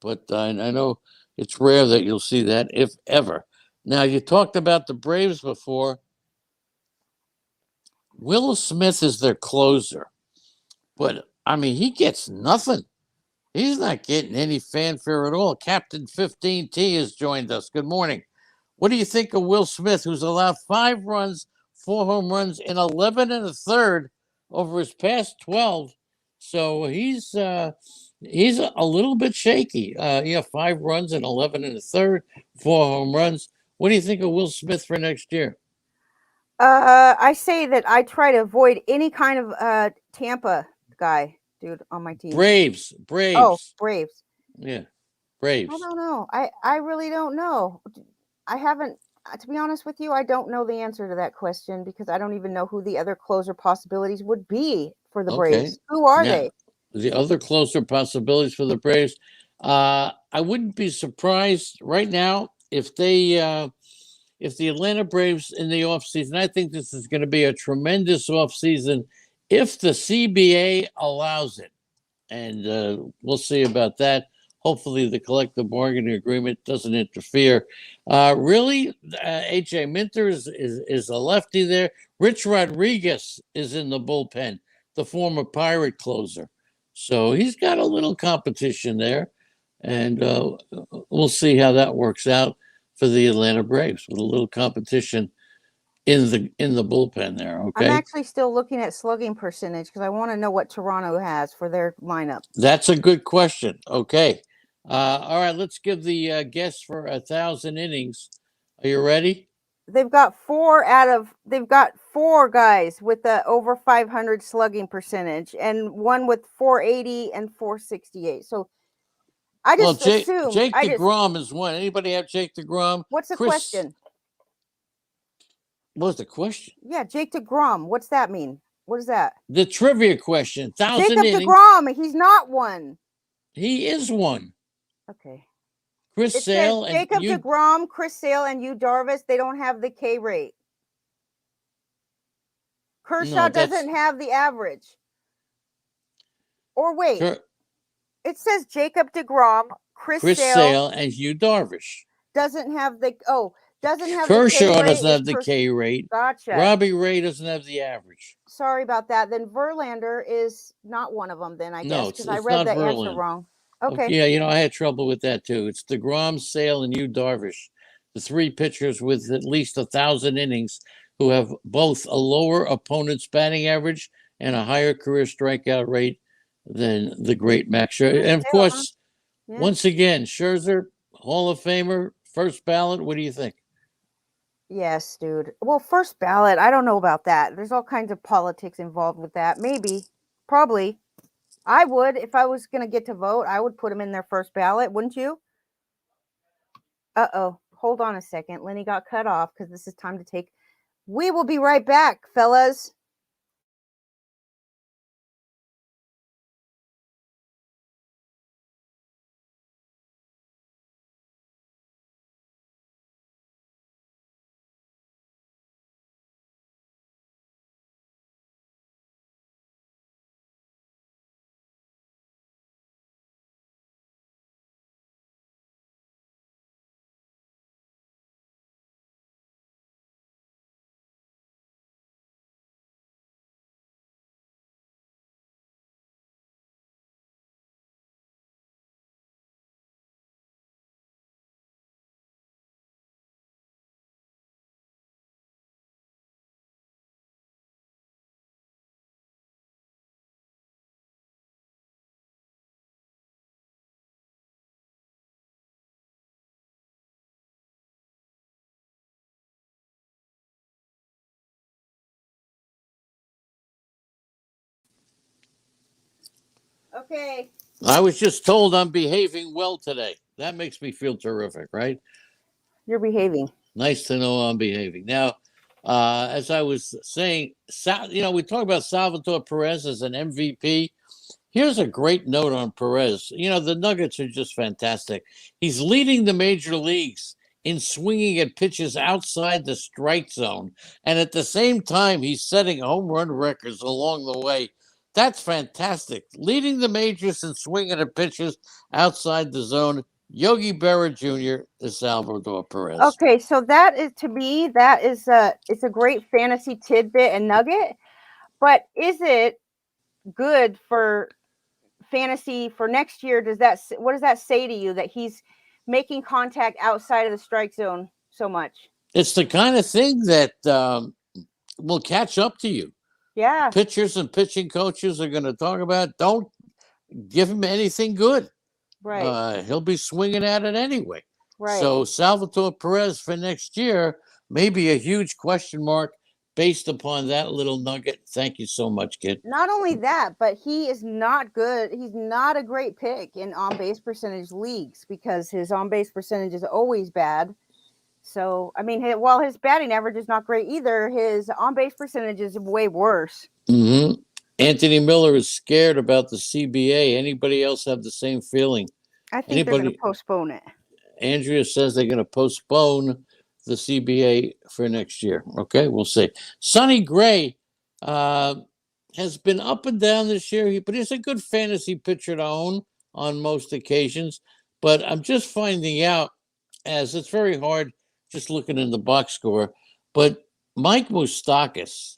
Speaker 2: But I know it's rare that you'll see that, if ever. Now, you talked about the Braves before. Will Smith is their closer. But, I mean, he gets nothing. He's not getting any fanfare at all. Captain 15T has joined us. Good morning. What do you think of Will Smith, who's allowed 5 runs, 4 home runs in 11 and a third over his past 12? So he's a little bit shaky. 5 runs in 11 and a third, 4 home runs. What do you think of Will Smith for next year?
Speaker 1: I say that I try to avoid any kind of Tampa guy, dude, on my team.
Speaker 2: Braves.
Speaker 1: Oh, Braves.
Speaker 2: Yeah, Braves.
Speaker 1: I don't know. I really don't know. I haven't, to be honest with you, I don't know the answer to that question because I don't even know who the other closer possibilities would be for the Braves. Who are they?
Speaker 2: The other closer possibilities for the Braves. I wouldn't be surprised right now if the Atlanta Braves in the offseason, I think this is going to be a tremendous offseason if the CBA allows it. And we'll see about that. Hopefully, the collective bargaining agreement doesn't interfere. Really, A.J. Minter is a lefty there. Rich Rodriguez is in the bullpen, the former Pirate closer. So he's got a little competition there. And we'll see how that works out for the Atlanta Braves with a little competition in the bullpen there. Okay.
Speaker 1: I'm actually still looking at slugging percentage because I want to know what Toronto has for their lineup.
Speaker 2: That's a good question. Okay. All right. Let's give the guess for 1,000 innings. Are you ready?
Speaker 1: They've got 4 guys with the over 500 slugging percentage and one with 480 and 468. So I just assumed.
Speaker 2: Jake DeGrom is one. Anybody have Jake DeGrom?
Speaker 1: What's the question?
Speaker 2: What's the question?
Speaker 1: Yeah, Jake DeGrom. What's that mean? What is that?
Speaker 2: The trivia question. 1,000
Speaker 1: Jacob
Speaker 2: innings.
Speaker 1: DeGrom. He's not one.
Speaker 2: He is one.
Speaker 1: Okay.
Speaker 2: Chris Sale
Speaker 1: and Jacob DeGrom, Chris Sale, and Yu Darvish. They don't have the K rate. Kershaw doesn't have the average. Or wait. It says Jacob DeGrom, Chris Sale,
Speaker 2: and Yu Darvish.
Speaker 1: Doesn't have the
Speaker 2: Kershaw doesn't have the K rate.
Speaker 1: Gotcha.
Speaker 2: Robbie Ray doesn't have the average.
Speaker 1: Sorry about that. Then Verlander is not one of them. Then I guess because I read the answer wrong. Okay.
Speaker 2: Yeah, I had trouble with that too. It's DeGrom, Sale, and Yu Darvish, the 3 pitchers with at least 1,000 innings who have both a lower opponent's batting average and a higher career strikeout rate than the great Max Scherzer. And of course, once again, Scherzer, Hall of Famer, first ballot. What do you think?
Speaker 1: Yes, dude. Well, first ballot, I don't know about that. There's all kinds of politics involved with that. Maybe, probably. I would, if I was going to get to vote, I would put him in their first ballot, wouldn't you? Uh-oh. Hold on a second. Lenny got cut off because this is time to take. We will be right back, fellas. Okay.
Speaker 2: I was just told I'm behaving well today. That makes me feel terrific, right?
Speaker 1: You're behaving.
Speaker 2: Nice to know I'm behaving. Now, as I was saying, we talk about Salvatore Perez as an MVP. Here's a great note on Perez. The Nuggets are just fantastic. He's leading the major leagues in swinging at pitches outside the strike zone. And at the same time, he's setting home run records along the way. That's fantastic. Leading the majors in swinging at pitches outside the zone. Yogi Berra Jr. is Salvador Perez.
Speaker 1: Okay, so that is, to me, that is it's a great fantasy tidbit and nugget. But is it good for fantasy for next year? What does that say to you that he's making contact outside of the strike zone so much?
Speaker 2: It's the kind of thing that will catch up to you.
Speaker 1: Yeah.
Speaker 2: Pitchers and pitching coaches are going to talk about, don't give him anything good.
Speaker 1: Right.
Speaker 2: He'll be swinging at it anyway.
Speaker 1: Right.
Speaker 2: So Salvatore Perez for next year may be a huge question mark based upon that little nugget. Thank you so much, kid.
Speaker 1: Not only that, but he is not good. He's not a great pick in on-base percentage leagues because his on-base percentage is always bad. So, I mean, while his batting average is not great either, his on-base percentage is way worse.
Speaker 2: Mm-hmm. Anthony Miller is scared about the CBA. Anybody else have the same feeling?
Speaker 1: I think they're going to postpone it.
Speaker 2: Andrea says they're going to postpone the CBA for next year. Okay, we'll see. Sonny Gray has been up and down this year, but he's a good fantasy pitcher to own on most occasions. But I'm just finding out, as it's very hard just looking in the box score, but Mike Moustakis,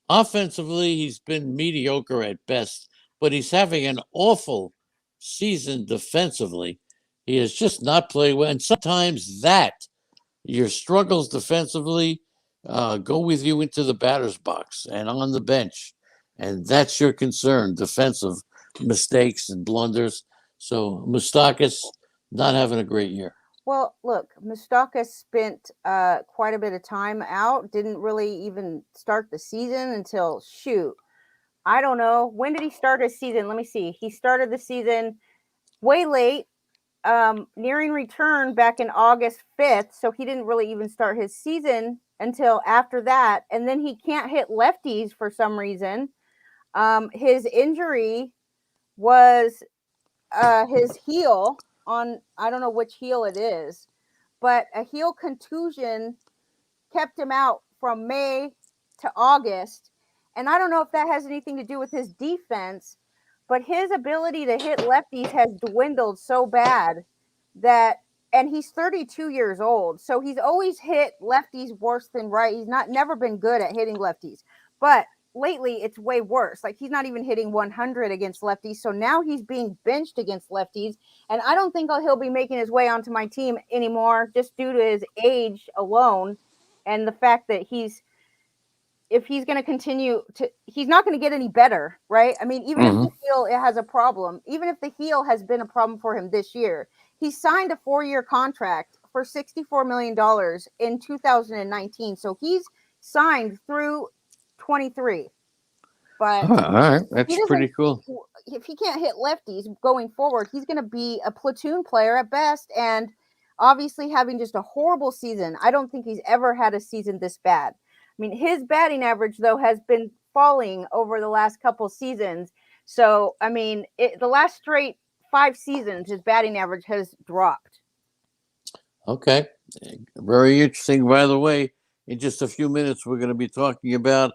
Speaker 2: offensively, he's been mediocre at best, but he's having an awful season defensively. He has just not played well. And sometimes your struggles defensively go with you into the batter's box and on the bench. And that's your concern, defensive mistakes and blunders. So Moustakis not having a great year.
Speaker 1: Well, look, Moustakis spent quite a bit of time out, didn't really even start the season until, I don't know. When did he start his season? Let me see. He started the season way late, nearing return back in August 5th. So he didn't really even start his season until after that. And then he can't hit lefties for some reason. His injury was his heel on, I don't know which heel it is, but a heel contusion kept him out from May to August. And I don't know if that has anything to do with his defense, but his ability to hit lefties has dwindled so bad and he's 32 years old. So he's always hit lefties worse than right. He's never been good at hitting lefties, but lately it's way worse. Like he's not even hitting 100 against lefties. So now he's being benched against lefties. And I don't think he'll be making his way onto my team anymore just due to his age alone. And the fact that if he's going to continue he's not going to get any better, right? I mean, even if the heel has a problem, even if the heel has been a problem for him this year, he signed a 4-year contract for $64 million in 2019. So he's signed through 23. But
Speaker 2: all right, that's pretty cool.
Speaker 1: If he can't hit lefties going forward, he's going to be a platoon player at best, and obviously having just a horrible season. I don't think he's ever had a season this bad. I mean, his batting average, though, has been falling over the last couple seasons. So, I mean, the last straight 5 seasons, his batting average has dropped.
Speaker 2: Okay. Very interesting. By the way, in just a few minutes, we're going to be talking about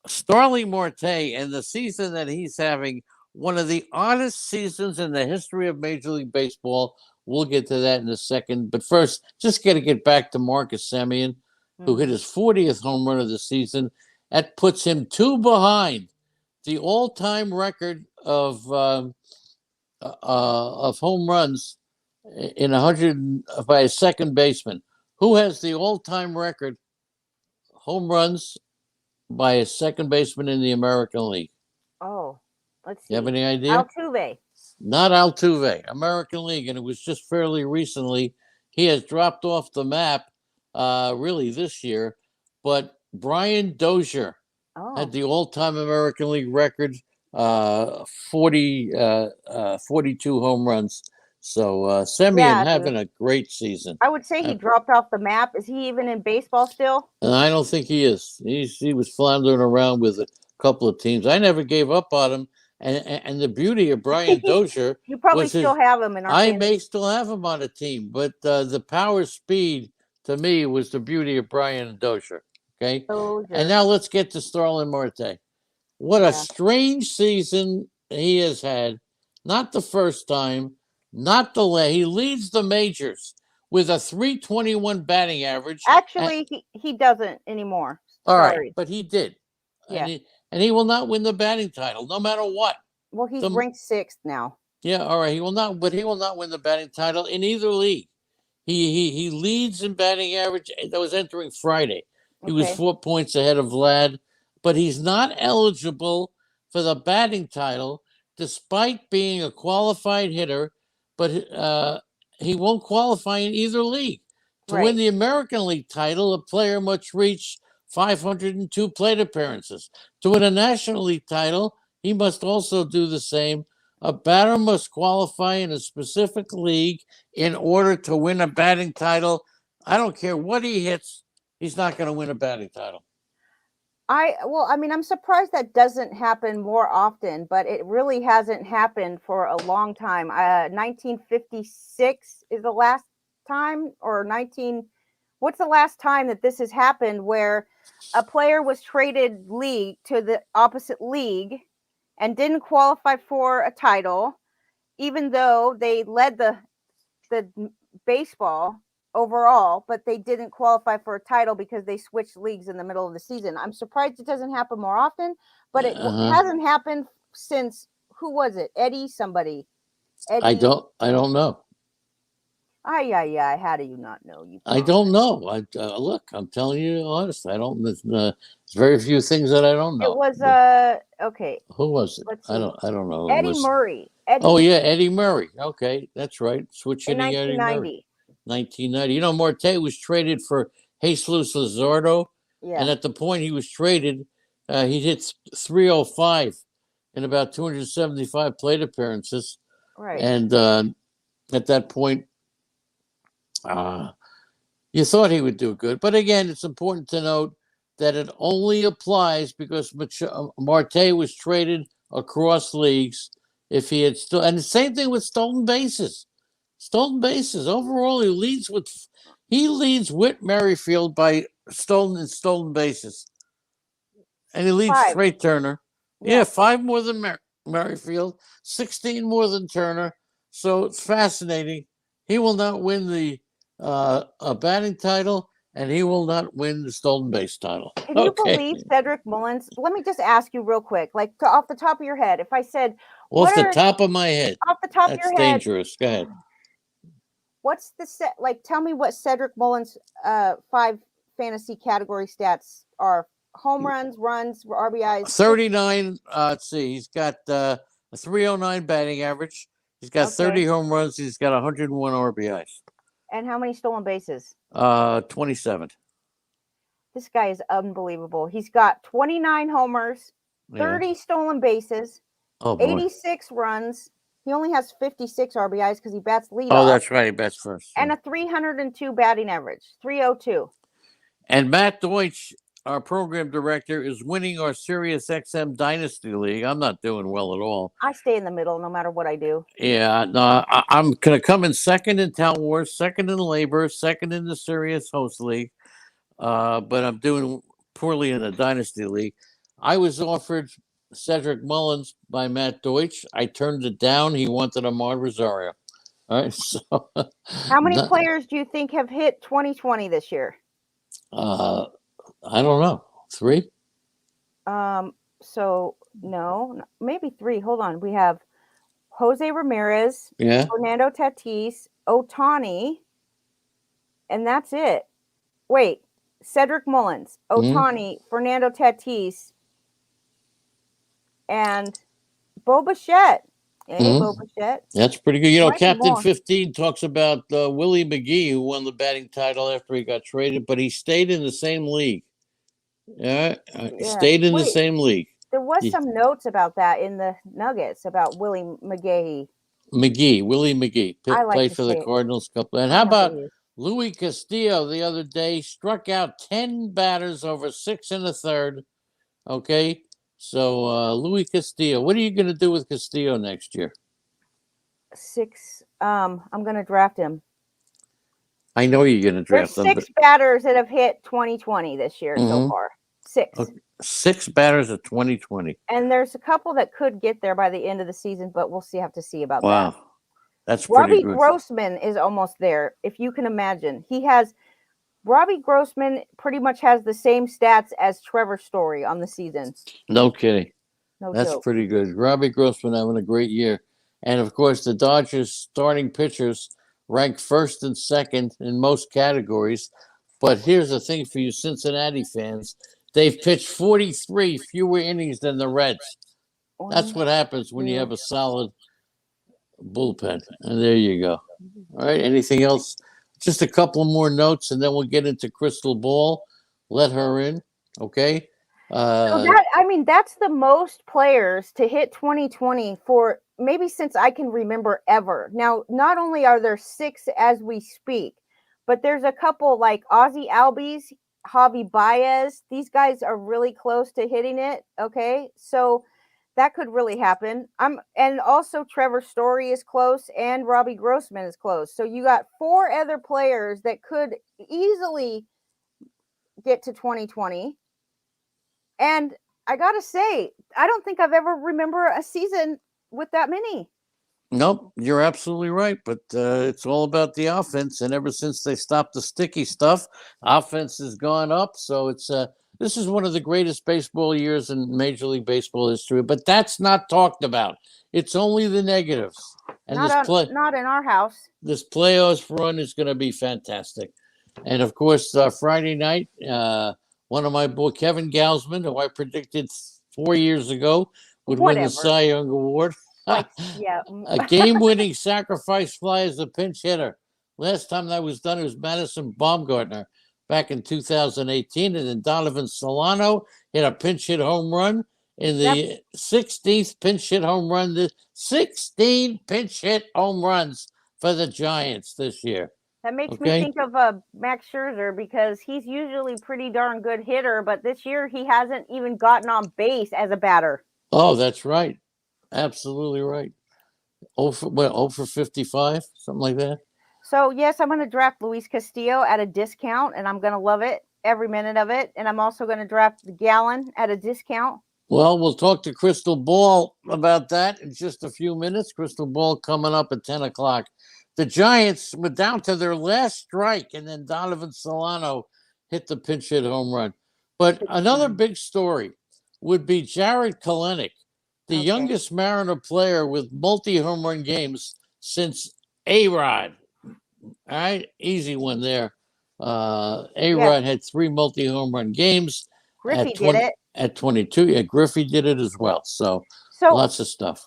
Speaker 2: Starland Marte and the season that he's having, one of the oddest seasons in the history of Major League Baseball. We'll get to that in a second. But first, just got to get back to Marcus Semien, who hit his 40th home run of the season. That puts him 2 behind the all-time record of home runs in 100 by a second baseman. Who has the all-time record home runs by a second baseman in the American League?
Speaker 1: Oh, let's see.
Speaker 2: You have any idea?
Speaker 1: Altuve.
Speaker 2: Not Altuve, American League, and it was just fairly recently. He has dropped off the map really this year, but Brian Dozier had the all-time American League record 42 home runs. So Semien having a great season.
Speaker 1: I would say he dropped off the map. Is he even in baseball still?
Speaker 2: I don't think he is. He was floundering around with a couple of teams. I never gave up on him. And the beauty of Brian Dozier,
Speaker 1: you probably still have him in our.
Speaker 2: I may still have him on a team, but the power speed to me was the beauty of Brian Dozier. Okay, and now let's get to Starland Marte. What a strange season he has had. Not the first time, not the last. He leads the majors with a 321 batting average.
Speaker 1: Actually, he doesn't anymore.
Speaker 2: All right, but he did.
Speaker 1: Yeah.
Speaker 2: And he will not win the batting title, no matter what.
Speaker 1: Well, he's ranked 6th now.
Speaker 2: Yeah, all right. He will not win the batting title in either league. He leads in batting average. That was entering Friday. He was 4 points ahead of Vlad, but he's not eligible for the batting title despite being a qualified hitter. But he won't qualify in either league. To win the American League title, a player must reach 502 plate appearances. To win a National League title, he must also do the same. A batter must qualify in a specific league in order to win a batting title. I don't care what he hits, he's not going to win a batting title.
Speaker 1: I'm surprised that doesn't happen more often, but it really hasn't happened for a long time. 1956 is the last time, or what's the last time that this has happened where a player was traded league to the opposite league and didn't qualify for a title, even though they led the baseball overall, but they didn't qualify for a title because they switched leagues in the middle of the season. I'm surprised it doesn't happen more often, but it hasn't happened since, who was it? Somebody.
Speaker 2: I don't know.
Speaker 1: How do you not know?
Speaker 2: I don't know. Look, I'm telling you honestly, I don't. There's very few things that I don't know.
Speaker 1: It was okay.
Speaker 2: Who was it? I don't know.
Speaker 1: Eddie Murray.
Speaker 2: Eddie Murray. Okay, that's right. Switch hitting Eddie Murray. 1990. You know, Marte was traded for Jesus Luzardo, and at the point he was traded, he hit 305 in about 275 plate appearances.
Speaker 1: Right.
Speaker 2: And at that point, you thought he would do good. But again, it's important to note that it only applies because Marte was traded across leagues. If he had still, and the same thing with stolen bases. Stolen bases. Overall, he leads Whit Merrifield by stolen bases. And he leads Trey Turner. Yeah, 5 more than Merrifield, 16 more than Turner. So it's fascinating. He will not win the a batting title, and he will not win the stolen base title.
Speaker 1: Can you believe Cedric Mullins? Let me just ask you real quick, like off the top of your head, if I said
Speaker 2: off the top of my head,
Speaker 1: off the top of your head,
Speaker 2: that's dangerous. Go ahead.
Speaker 1: What's the tell me what Cedric Mullins' 5 fantasy category stats are: home runs, RBIs.
Speaker 2: 39. Let's see. He's got a 309 batting average. He's got 30 home runs. He's got 101 RBIs.
Speaker 1: And how many stolen bases?
Speaker 2: 27.
Speaker 1: This guy is unbelievable. He's got 29 homers, 30 stolen bases, 86 runs. He only has 56 RBIs because he bats leadoff.
Speaker 2: Oh, that's right. He bats first.
Speaker 1: And a 302 batting average, 302.
Speaker 2: And Matt Deutsch, our program director, is winning our Sirius XM Dynasty League. I'm not doing well at all.
Speaker 1: I stay in the middle no matter what I do.
Speaker 2: Yeah, no, I'm going to come in second in Town Wars, second in Labor, second in the Sirius Host League. But I'm doing poorly in the Dynasty League. I was offered Cedric Mullins by Matt Deutsch. I turned it down. He wanted Amar Rosario. All right. So,
Speaker 1: how many players do you think have hit 2020 this year?
Speaker 2: I don't know. 3?
Speaker 1: So no, maybe 3. Hold on. We have Jose Ramirez, Fernando Tatis, Ohtani, and that's it. Wait, Cedric Mullins, Ohtani, Fernando Tatis, and Bo Bichette. Hey, Bo Bichette.
Speaker 2: That's pretty good. You know, Captain 15 talks about Willie McGee, who won the batting title after he got traded, but he stayed in the same league. Stayed in the same league.
Speaker 1: There was some notes about that in the Nuggets about Willie McGahee.
Speaker 2: Willie McGee,
Speaker 1: I like
Speaker 2: played
Speaker 1: to
Speaker 2: for the
Speaker 1: say it.
Speaker 2: Cardinals couple. And
Speaker 1: I
Speaker 2: how
Speaker 1: know who
Speaker 2: about
Speaker 1: he is.
Speaker 2: Louis Castillo the other day? Struck out 10 batters over 6 1/3. Okay, so Louis Castillo. What are you going to do with Castillo next year?
Speaker 1: 6. I'm going to draft him.
Speaker 2: I know you're going to draft
Speaker 1: There's
Speaker 2: him.
Speaker 1: 6 batters that have hit 2020 this year so far. 6.
Speaker 2: Okay. 6 batters of 2020.
Speaker 1: And there's a couple that could get there by the end of the season, but we'll have to see about that.
Speaker 2: Wow, that's pretty
Speaker 1: Robbie
Speaker 2: good.
Speaker 1: Grossman is almost there, if you can imagine. Robbie Grossman pretty much has the same stats as Trevor Story on the season.
Speaker 2: No kidding.
Speaker 1: No
Speaker 2: That's
Speaker 1: joke.
Speaker 2: pretty good. Robbie Grossman having a great year. And of course, the Dodgers starting pitchers rank first and second in most categories. But here's the thing for you Cincinnati fans. They've pitched 43 fewer innings than the Reds. That's what happens when you have a solid bullpen. And there you go. All right. Anything else? Just a couple more notes, and then we'll get into Crystal Ball. Let her in. Okay.
Speaker 1: That's the most players to hit 2020 for maybe since I can remember ever. Now, not only are there 6 as we speak, but there's a couple like Ozzie Albies, Javi Baez. These guys are really close to hitting it. Okay, so that could really happen. And also Trevor Story is close, and Robbie Grossman is close. So you got 4 other players that could easily get to 2020. And I gotta say, I don't think I've ever remember a season with that many.
Speaker 2: Nope, you're absolutely right. But it's all about the offense. And ever since they stopped the sticky stuff, offense has gone up. So this is one of the greatest baseball years in Major League Baseball history. But that's not talked about. It's only the negatives. And
Speaker 1: not in our house.
Speaker 2: This playoffs run is going to be fantastic. And of course, Friday night, one of my boy Kevin Gausman, who I predicted 4 years ago would win the Cy Young Award. A game-winning sacrifice fly as a pinch hitter. Last time that was done, it was Madison Baumgartner back in 2018. And then Donovan Solano hit a pinch hit home run in the 16th pinch hit home run. The 16 pinch hit home runs for the Giants this year.
Speaker 1: That makes me think of Max Scherzer because he's usually pretty darn good hitter, but this year he hasn't even gotten on base as a batter.
Speaker 2: Oh, that's right. Absolutely right. 0 for 55, something like that.
Speaker 1: So, yes, I'm going to draft Luis Castillo at a discount, and I'm going to love it, every minute of it. And I'm also going to draft the Gallen at a discount.
Speaker 2: Well, we'll talk to Crystal Ball about that in just a few minutes. Crystal Ball coming up at 10 o'clock. The Giants were down to their last strike, and then Donovan Solano hit the pinch hit home run. But another big story would be Jared Kelenik, the youngest Mariner player with multi-home run games since A-Rod. All right, easy one there. A-Rod had 3 multi-home run games.
Speaker 1: Griffey did it.
Speaker 2: At 22. Yeah, Griffey did it as well. So lots of stuff.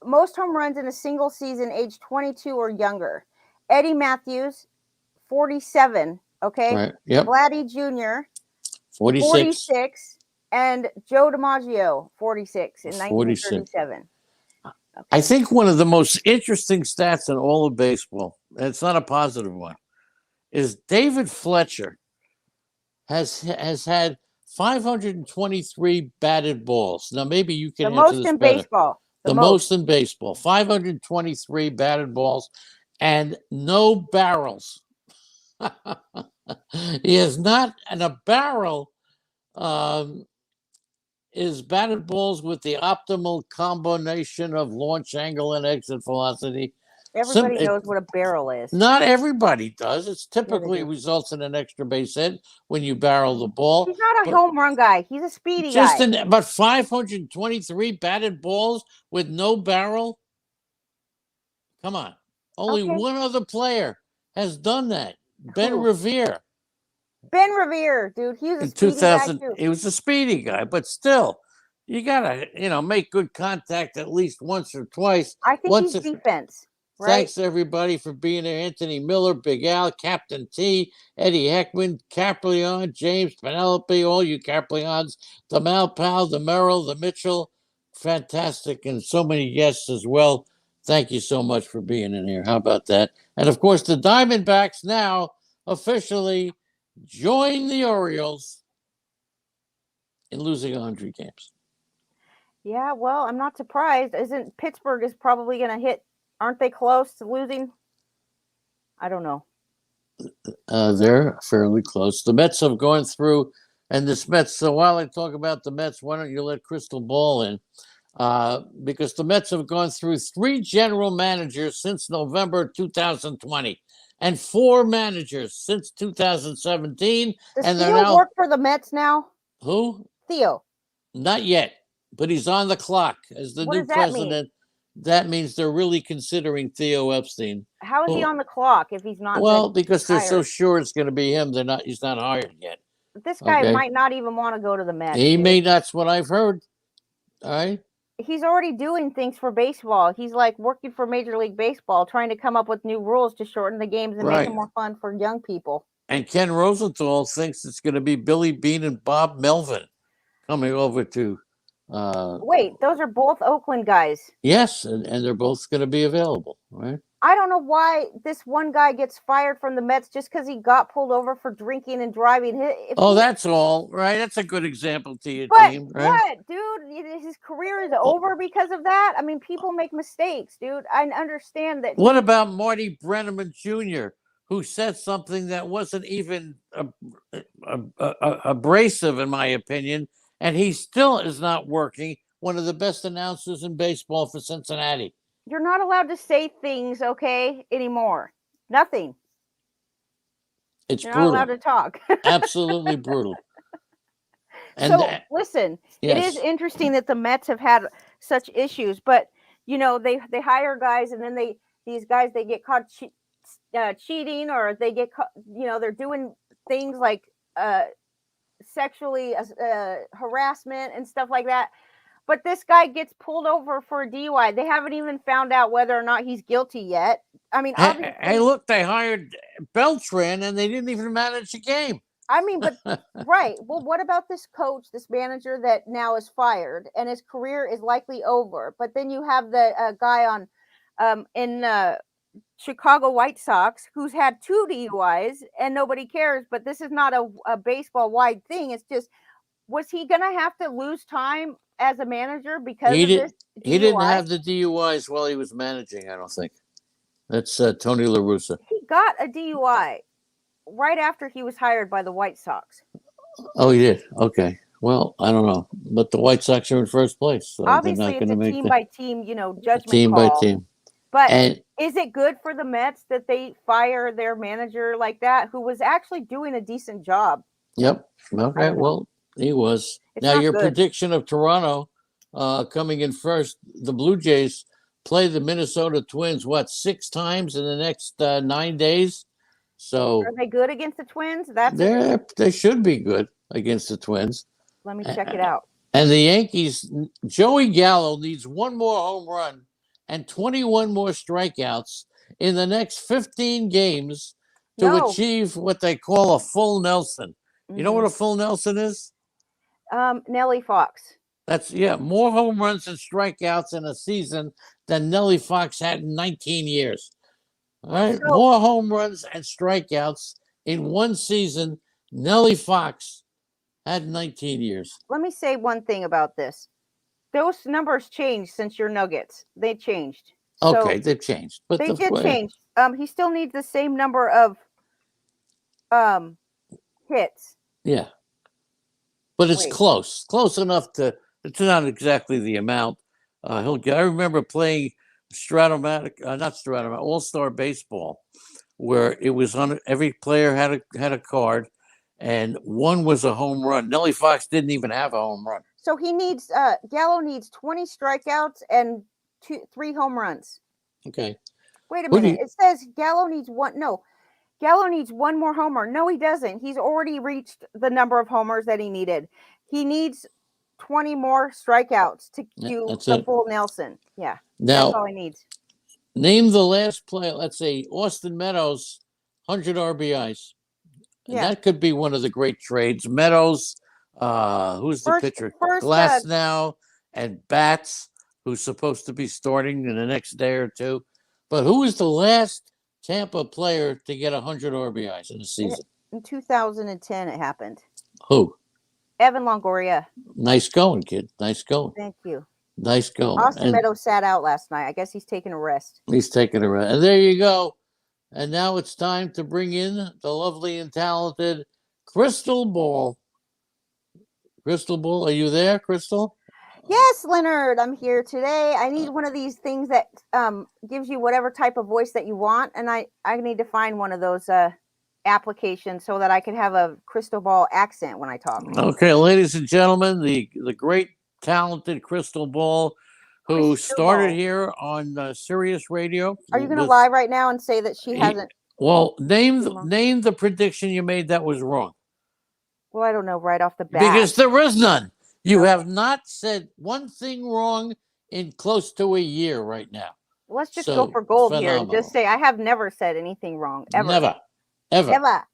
Speaker 1: Most home runs in a single season age 22 or younger. Eddie Matthews, 47. Okay.
Speaker 2: Right. Yep.
Speaker 1: Vladdy Jr.,
Speaker 2: 46.
Speaker 1: And Joe DiMaggio, 46 in 1937.
Speaker 2: Okay. I think one of the most interesting stats in all of baseball, and it's not a positive one, is David Fletcher has had 523 batted balls. Now, maybe you can answer this better.
Speaker 1: Baseball.
Speaker 2: The most in baseball. 523 batted balls and no barrels. He is not, and a barrel is batted balls with the optimal combination of launch angle and exit velocity.
Speaker 1: Everybody knows what a barrel is.
Speaker 2: Not everybody does. It typically results in an extra base hit when you barrel the ball.
Speaker 1: He's not a home run guy. He's a speedy guy.
Speaker 2: But 523 batted balls with no barrel? Come on. Only one other player has done that. Ben Revere.
Speaker 1: Ben Revere, dude. He was a speedy guy too.
Speaker 2: He was a speedy guy, but still, you gotta, make good contact at least once or twice.
Speaker 1: I think he's defense. Right?
Speaker 2: Thanks, everybody, for being there. Anthony Miller, Big Al, Captain T, Eddie Heckman, Caprion, James, Penelope, all you Caprions, the Malpal, the Merrill, the Mitchell. Fantastic. And so many guests as well. Thank you so much for being in here. How about that? And, of course, the Diamondbacks now officially join the Orioles in losing 100 games.
Speaker 1: Yeah, well, I'm not surprised. Isn't Pittsburgh is probably going to hit? Aren't they close to losing? I don't know.
Speaker 2: They're fairly close. The Mets have gone through, and this Mets. So while I talk about the Mets, why don't you let Crystal Ball in? Because the Mets have gone through 3 general managers since November 2020 and 4 managers since 2017.
Speaker 1: Does
Speaker 2: And they're
Speaker 1: Theo
Speaker 2: now
Speaker 1: work for the Mets now?
Speaker 2: who?
Speaker 1: Theo.
Speaker 2: Not yet, but he's on the clock as the
Speaker 1: What
Speaker 2: new
Speaker 1: does that mean?
Speaker 2: president. That means they're really considering Theo Epstein.
Speaker 1: How is he on the clock if he's not?
Speaker 2: Well, because they're so
Speaker 1: hired?
Speaker 2: sure it's going to be him. They're not. He's not hired yet.
Speaker 1: This guy
Speaker 2: Okay.
Speaker 1: might not even want to go to the Mets.
Speaker 2: He
Speaker 1: dude.
Speaker 2: may. That's what I've heard. All right.
Speaker 1: He's already doing things for baseball. He's like working for Major League Baseball, trying to come up with new rules to shorten the games and make
Speaker 2: Right.
Speaker 1: them more fun for young people.
Speaker 2: And Ken Rosenthal thinks it's going to be Billy Beane and Bob Melvin coming over to.
Speaker 1: Wait, those are both Oakland guys.
Speaker 2: Yes, and they're both going to be available, right?
Speaker 1: I don't know why this one guy gets fired from the Mets just because he got pulled over for drinking and driving.
Speaker 2: That's all, right? That's a good example to your
Speaker 1: But
Speaker 2: team, right?
Speaker 1: what, dude? His career is over because of that? I mean, people make mistakes, dude. I understand that.
Speaker 2: What about Marty Brenneman Jr., who said something that wasn't even abrasive, in my opinion, and he still is not working? One of the best announcers in baseball for Cincinnati.
Speaker 1: You're not allowed to say things, okay, anymore. Nothing.
Speaker 2: It's
Speaker 1: You're
Speaker 2: brutal.
Speaker 1: not allowed to talk.
Speaker 2: Absolutely brutal. And
Speaker 1: so listen,
Speaker 2: yes.
Speaker 1: It is interesting that the Mets have had such issues, but they hire guys and then these guys get caught cheating, or they get caught, they're doing things like sexually harassment and stuff like that. But this guy gets pulled over for a DUI. They haven't even found out whether or not he's guilty yet. I mean, obviously,
Speaker 2: hey, look, they hired Beltran and they didn't even manage the game.
Speaker 1: I mean, but right. Well, what about this coach, this manager that now is fired and his career is likely over? But then you have the guy in Chicago White Sox who's had 2 DUIs and nobody cares. But this is not a baseball wide thing. It's just, was he going to have to lose time as a manager because of this DUI?
Speaker 2: He didn't have the DUIs while he was managing, I don't think. That's Tony La Russa.
Speaker 1: He got a DUI right after he was hired by the White Sox.
Speaker 2: Oh, he did? Okay. Well, I don't know. But the White Sox are in first place. So
Speaker 1: obviously,
Speaker 2: it's a
Speaker 1: team by team, judgment
Speaker 2: team
Speaker 1: call.
Speaker 2: by team.
Speaker 1: But is it good for the Mets that they fire their manager like that, who was actually doing a decent job?
Speaker 2: Yep. Okay. Well, he was. Now, your prediction of Toronto coming in first, the Blue Jays play the Minnesota Twins, 6 times in the next 9 days? So
Speaker 1: are they good against the Twins?
Speaker 2: They should be good against the Twins.
Speaker 1: Let me check it out.
Speaker 2: And the Yankees, Joey Gallo needs 1 more home run and 21 more strikeouts in the next 15 games to achieve what they call a full Nelson. Mm-hmm. You know what a full Nelson is?
Speaker 1: Nellie Fox.
Speaker 2: That's more home runs and strikeouts in a season than Nellie Fox had in 19 years. All right, so, more home runs and strikeouts in one season. Nellie Fox had 19 years.
Speaker 1: Let me say one thing about this. Those numbers changed since your Nuggets. They changed.
Speaker 2: Okay, they've changed. But
Speaker 1: they did change. He still needs the same number of hits.
Speaker 2: Yeah. But it's close enough to. It's not exactly the amount he'll get. I remember playing All-Star baseball, where it was on every player had a card, and one was a home run. Nellie Fox didn't even have a home run.
Speaker 1: So he needs Gallo needs 20 strikeouts and 3 home runs.
Speaker 2: Okay.
Speaker 1: Wait a minute. It says Gallo needs 1. No. Gallo needs 1 more homer. No, he doesn't. He's already reached the number of homers that he needed. He needs 20 more strikeouts to do the full Nelson. Yeah.
Speaker 2: Now,
Speaker 1: that's all he needs.
Speaker 2: Name the last player. Let's say Austin Meadows, 100 RBIs. And
Speaker 1: Yeah.
Speaker 2: that could be one of the great trades. Meadows, who's the pitcher? Glass now, and Bats, who's supposed to be starting in the next day or two. But who was the last Tampa player to get 100 RBIs in a season?
Speaker 1: In 2010, it happened.
Speaker 2: Who?
Speaker 1: Evan Longoria.
Speaker 2: Nice going, kid. Nice going.
Speaker 1: Thank you.
Speaker 2: Nice going.
Speaker 1: Austin Meadows sat out last night. I guess he's taking a rest.
Speaker 2: He's taking a rest. And there you go. And now it's time to bring in the lovely and talented Crystal Ball. Crystal Ball, are you there, Crystal?
Speaker 1: Yes, Leonard, I'm here today. I need one of these things that gives you whatever type of voice that you want, and I need to find one of those applications so that I can have a crystal ball accent when I talk.
Speaker 2: Okay, ladies and gentlemen, the great talented Crystal Ball, who started here on Sirius Radio.
Speaker 1: Are you going to lie right now and say that she hasn't?
Speaker 2: Well, name the prediction you made that was wrong.
Speaker 1: Well, I don't know right off the bat.
Speaker 2: Because there is none. You have not said one thing wrong in close to a year right now.
Speaker 1: Let's just go for gold here and just say I have never said anything wrong, ever.
Speaker 2: Never. Ever.
Speaker 1: Never.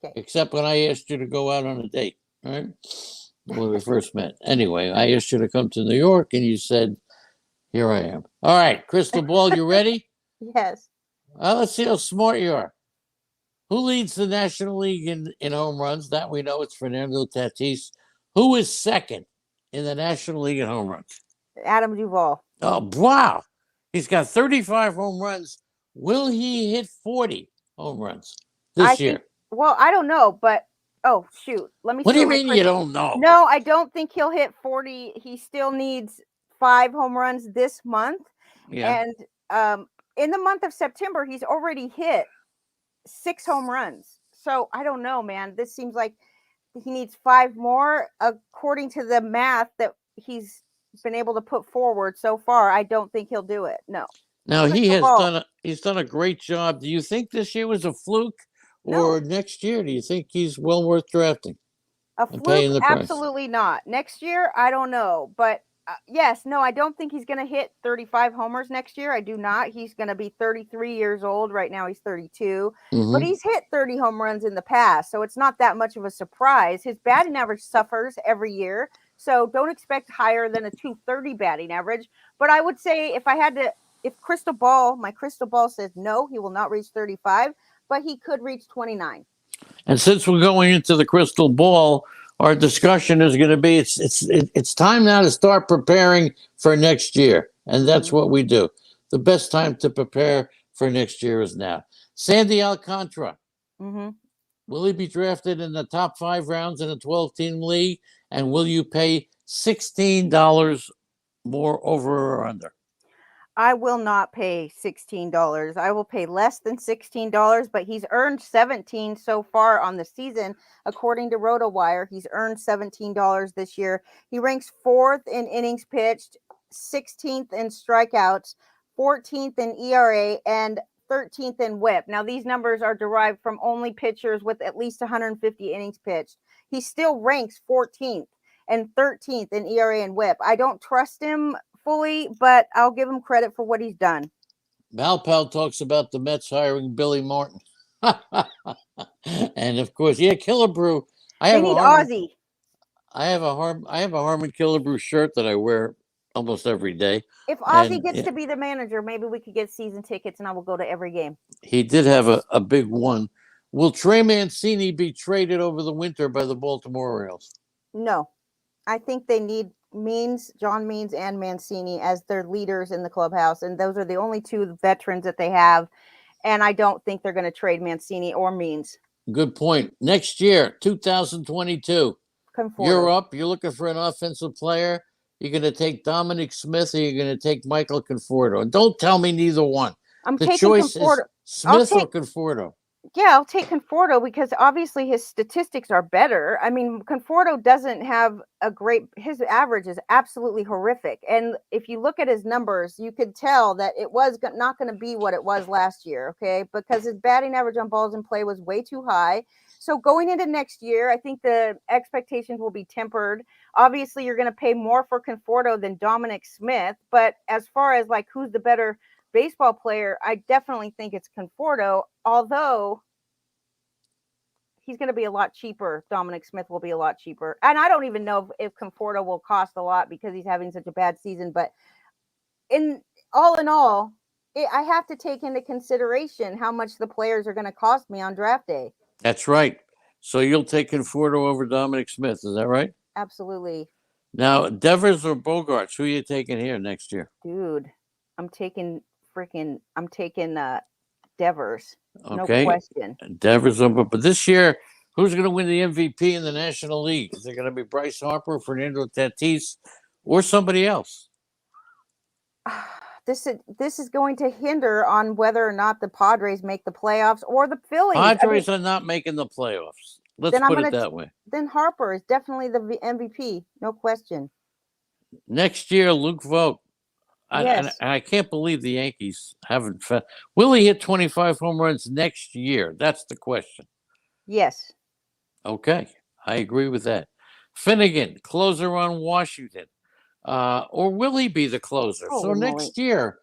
Speaker 1: Okay.
Speaker 2: Except when I asked you to go out on a date, right? When we first met. Anyway, I asked you to come to New York, and you said, here I am. All right, Crystal Ball, you ready?
Speaker 1: Yes.
Speaker 2: Let's see how smart you are. Who leads the National League in home runs? That we know, it's Fernando Tatis. Who is second in the National League in home runs?
Speaker 1: Adam Duvall.
Speaker 2: Oh, wow. He's got 35 home runs. Will he hit 40 home runs this year?
Speaker 1: Well, I don't know, but oh, shoot. Let me see.
Speaker 2: What do you mean you don't know?
Speaker 1: No, I don't think he'll hit 40. He still needs 5 home runs this month.
Speaker 2: Yeah.
Speaker 1: And in the month of September, he's already hit 6 home runs. So I don't know, man. This seems like he needs 5 more according to the math that he's been able to put forward so far. I don't think he'll do it. No.
Speaker 2: Now he's done a great job. Do you think this year was a fluke, or next year do you think he's well worth drafting?
Speaker 1: A fluke? Absolutely not. Next year, I don't know, but yes, no, I don't think he's going to hit 35 homers next year. I do not. He's going to be 33 years old. Right now he's 32, but he's hit 30 home runs in the past. So it's not that much of a surprise. His batting average suffers every year. So don't expect higher than a 230 batting average. But I would say if my crystal ball says no, he will not reach 35, but he could reach 29.
Speaker 2: And since we're going into the crystal ball, our discussion is going to be it's time now to start preparing for next year. And that's what we do. The best time to prepare for next year is now. Sandy Alcantara. Will he be drafted in the top 5 rounds in a 12-team league? And will you pay $16 more over or under?
Speaker 1: I will not pay $16. I will pay less than $16, but he's earned $17 so far on the season. According to RotoWire, he's earned $17 this year. He ranks 4th in innings pitched, 16th in strikeouts, 14th in ERA, and 13th in WHIP. Now, these numbers are derived from only pitchers with at least 150 innings pitched. He still ranks 14th and 13th in ERA and WHIP. I don't trust him fully, but I'll give him credit for what he's done.
Speaker 2: Malpal talks about the Mets hiring Billy Martin. And of course, Killebrew.
Speaker 1: They need Ozzie.
Speaker 2: I have a Harmon Killebrew shirt that I wear almost every day.
Speaker 1: If Ozzie gets to be the manager, maybe we could get season tickets and I will go to every game. He
Speaker 2: did have a big one. Will Trey Mancini be traded over the winter by the Baltimore Orioles?
Speaker 1: No. I think they need John Means and Mancini as their leaders in the clubhouse. And those are the only 2 veterans that they have. And I don't think they're going to trade Mancini or Means.
Speaker 2: Good point. Next year, 2022. You're up. You're looking for an offensive player. You're going to take Dominic Smith or you're going to take Michael Conforto. And don't tell me neither one. The choice is Smith or Conforto.
Speaker 1: Yeah, I'll take Conforto because obviously his statistics are better. I mean, Conforto doesn't have his average is absolutely horrific. And if you look at his numbers, you could tell that it was not going to be what it was last year, okay? Because his batting average on balls in play was way too high. So going into next year, I think the expectations will be tempered. Obviously, you're going to pay more for Conforto than Dominic Smith. But as far as like who's the better baseball player, I definitely think it's Conforto, although he's going to be a lot cheaper. Dominic Smith will be a lot cheaper. And I don't even know if Conforto will cost a lot because he's having such a bad season. But in all, I have to take into consideration how much the players are going to cost me on draft day.
Speaker 2: That's right. So you'll take Conforto over Dominic Smith. Is that right?
Speaker 1: Absolutely.
Speaker 2: Now, Devers or Bogarts, who are you taking here next year?
Speaker 1: Dude, I'm taking Devers.
Speaker 2: Okay.
Speaker 1: No question.
Speaker 2: Devers, but this year, who's going to win the MVP in the National League? Is it going to be Bryce Harper, Fernando Tatis, or somebody else?
Speaker 1: This is going to hinder on whether or not the Padres make the playoffs or the Phillies.
Speaker 2: Padres are not making the playoffs. Let's put it that way.
Speaker 1: Then Harper is definitely the MVP, no question.
Speaker 2: Next year, Luke Vogt.
Speaker 1: Yes.
Speaker 2: I can't believe the Yankees haven't. Will he hit 25 home runs next year? That's the question.
Speaker 1: Yes.
Speaker 2: Okay, I agree with that. Finnegan, closer on Washington. Or will he be the closer? So next year,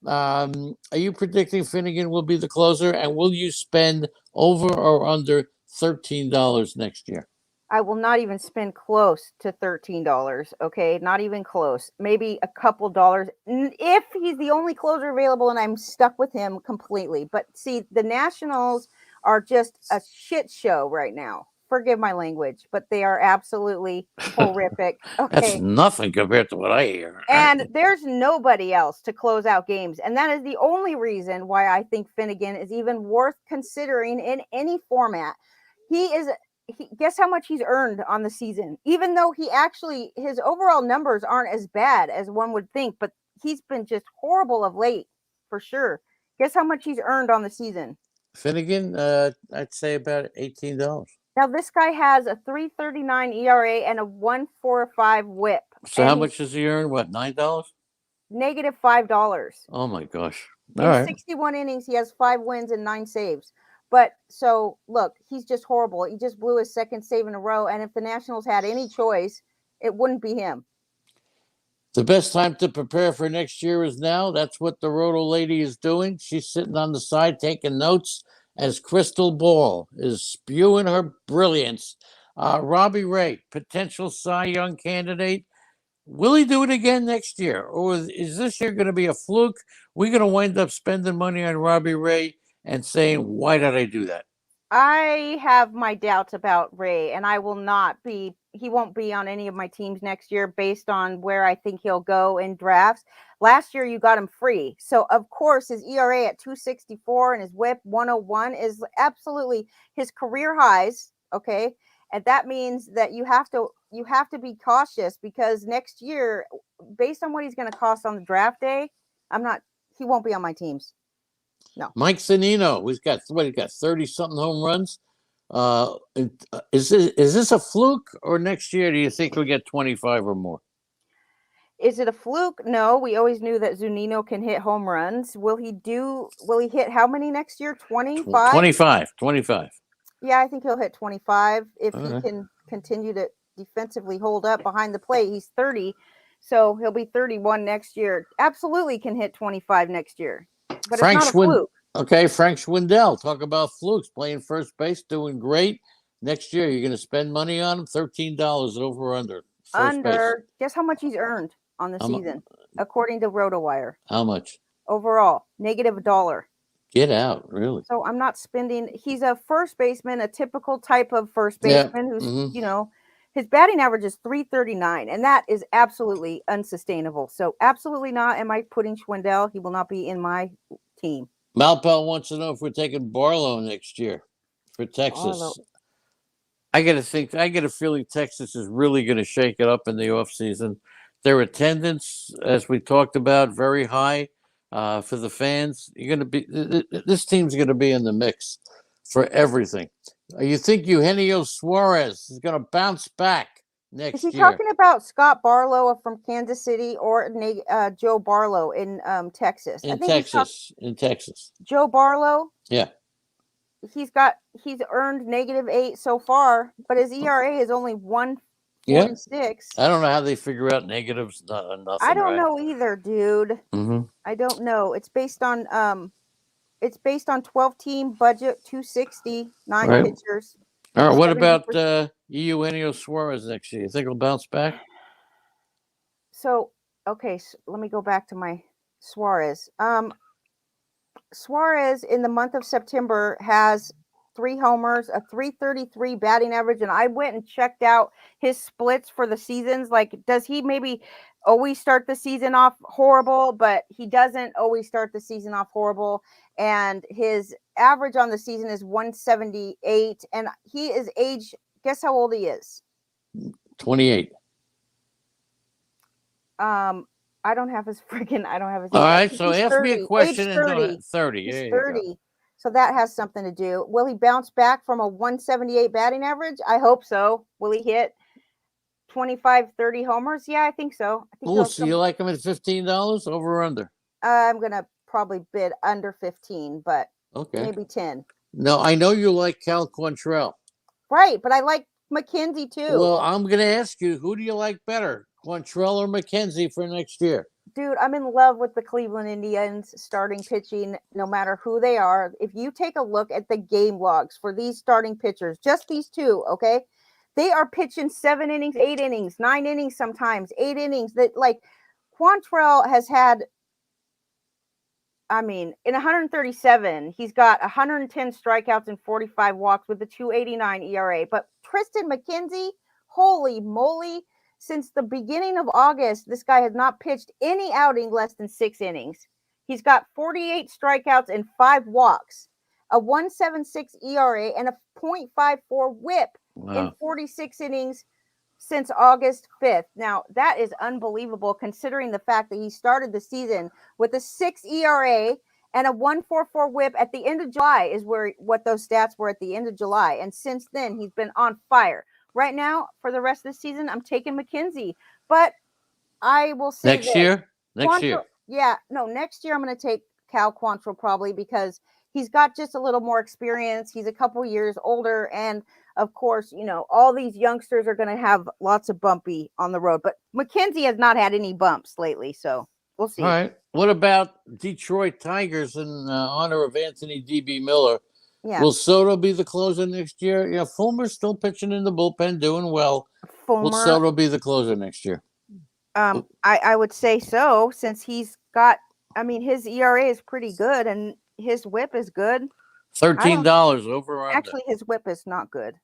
Speaker 2: are you predicting Finnegan will be the closer? And will you spend over or under $13 next year?
Speaker 1: I will not even spend close to $13. Okay, not even close. Maybe a couple dollars if he's the only closer available and I'm stuck with him completely. But see, the Nationals are just a shit show right now. Forgive my language, but they are absolutely horrific. Okay.
Speaker 2: That's nothing compared to what I hear.
Speaker 1: And there's nobody else to close out games. And that is the only reason why I think Finnegan is even worth considering in any format. Guess how much he's earned on the season, even though his overall numbers aren't as bad as one would think, but he's been just horrible of late for sure. Guess how much he's earned on the season?
Speaker 2: Finnegan, I'd say about $18.
Speaker 1: Now, this guy has a 3.39 ERA and a 1.45 whip.
Speaker 2: So how much does he earn? What, $9?
Speaker 1: Negative $5.
Speaker 2: Oh my gosh.
Speaker 1: In 61 innings, he has 5 wins and 9 saves. But so look, he's just horrible. He just blew his second save in a row. And if the Nationals had any choice, it wouldn't be him.
Speaker 2: The best time to prepare for next year is now. That's what the Roto lady is doing. She's sitting on the side taking notes as Crystal Ball is spewing her brilliance. Robbie Ray, potential Cy Young candidate. Will he do it again next year? Or is this year going to be a fluke? We're going to wind up spending money on Robbie Ray and saying, why did I do that?
Speaker 1: I have my doubts about Ray, and he won't be on any of my teams next year based on where I think he'll go in drafts. Last year, you got him free. So, of course, his ERA at 2.64 and his whip 101 is absolutely his career highs, okay? And that means that you have to be cautious because next year, based on what he's going to cost on the draft day, he won't be on my teams. No.
Speaker 2: Mike Zunino, he's got 30-something home runs. Is this a fluke, or next year do you think he'll get 25 or more?
Speaker 1: Is it a fluke? No, we always knew that Zunino can hit home runs. Will he hit how many next year? 25?
Speaker 2: 25.
Speaker 1: Yeah, I think he'll hit 25 if he can continue to defensively hold up behind the plate. He's 30, so he'll be 31 next year. Absolutely can hit 25 next year. But it's not a fluke.
Speaker 2: Okay, Frank Schwindel. Talk about flukes. Playing first base, doing great. Next year, you're going to spend money on him. $13 over or under.
Speaker 1: Under. Guess how much he's earned on the season, according to RotoWire.
Speaker 2: How much?
Speaker 1: Overall, -$1.
Speaker 2: Get out, really.
Speaker 1: So I'm not spending. He's a first baseman, a typical type of first baseman who's, his batting average is .339, and that is absolutely unsustainable. So absolutely not am I putting Schwindel. He will not be in my team.
Speaker 2: Malpel wants to know if we're taking Barlow next year for Texas. Barlow. I get a feeling Texas is really going to shake it up in the offseason. Their attendance, as we talked about, very high for the fans. This team's going to be in the mix for everything. You think Eugenio Suarez is going to bounce back next year?
Speaker 1: Is he talking about Scott Barlow from Kansas City or Joe Barlow in Texas?
Speaker 2: In Texas.
Speaker 1: Joe Barlow?
Speaker 2: Yeah. He's
Speaker 1: earned -8 so far, but his ERA is only
Speaker 2: Yeah.
Speaker 1: 46.
Speaker 2: I don't know how they figure out negatives. Nothing.
Speaker 1: I don't
Speaker 2: Right?
Speaker 1: know either, dude.
Speaker 2: Mm-hmm.
Speaker 1: I don't know. It's based on 12 team budget, 260, 9
Speaker 2: Right.
Speaker 1: pitchers.
Speaker 2: All right. What
Speaker 1: 70%.
Speaker 2: about Eugenio Suarez next year? You think he'll bounce back?
Speaker 1: So, okay, so let me go back to my Suarez. Suarez in the month of September has 3 homers, a 333 batting average, and I went and checked out his splits for the seasons. Like, does he maybe always start the season off horrible? But he doesn't always start the season off horrible. And his average on the season is 178, and he is age. Guess how old he is?
Speaker 2: 28.
Speaker 1: I don't have his I don't have his age.
Speaker 2: All right, so
Speaker 1: He's
Speaker 2: ask
Speaker 1: 30,
Speaker 2: me a question
Speaker 1: age
Speaker 2: and
Speaker 1: 30.
Speaker 2: don't 30.
Speaker 1: He's
Speaker 2: There you
Speaker 1: 30.
Speaker 2: go.
Speaker 1: So that has something to do. Will he bounce back from a 178 batting average? I hope so. Will he hit 25, 30 homers? Yeah, I think so. I think
Speaker 2: Oh, so you like him at $15 over or under?
Speaker 1: I'm going to probably bid under 15, but
Speaker 2: Okay.
Speaker 1: maybe 10.
Speaker 2: No, I know you like Cal Quantrill.
Speaker 1: Right, but I like McKenzie too.
Speaker 2: Well, I'm going to ask you, who do you like better, Quantrill or McKenzie for next year?
Speaker 1: Dude, I'm in love with the Cleveland Indians starting pitching, no matter who they are. If you take a look at the game logs for these starting pitchers, just these two, okay? They are pitching 7 innings, 8 innings, 9 innings sometimes, 8 innings. That like Quantrill has had, I mean, in 137, he's got 110 strikeouts and 45 walks with a 289 ERA. But Tristan McKenzie, holy moly, since the beginning of August, this guy has not pitched any outing less than 6 innings. He's got 48 strikeouts and 5 walks, a 1.76 ERA, and a .54 whip in 46 innings since August 5th. Now, that is unbelievable considering the fact that he started the season with a 6 ERA and a 1.44 whip at the end of July is what those stats were at the end of July. And since then, he's been on fire. Right now, for the rest of the season, I'm taking McKenzie. But I will say
Speaker 2: next year? Next year.
Speaker 1: Yeah, no, next year I'm going to take Cal Quantrill probably because he's got just a little more experience. He's a couple years older. And, of course, you know, all these youngsters are going to have lots of bumpy on the road. But McKenzie has not had any bumps lately, so we'll see.
Speaker 2: All right. What about Detroit Tigers in honor of Anthony D.B. Miller? Yeah. Will Soto be the closer next year? Yeah, Fulmer's still pitching in the bullpen, doing well. Will Soto be the closer next year?
Speaker 1: I would say so, since he's got, I mean, his ERA is pretty good and his whip is good.
Speaker 2: $13 over or under?
Speaker 1: Actually, his whip is not good.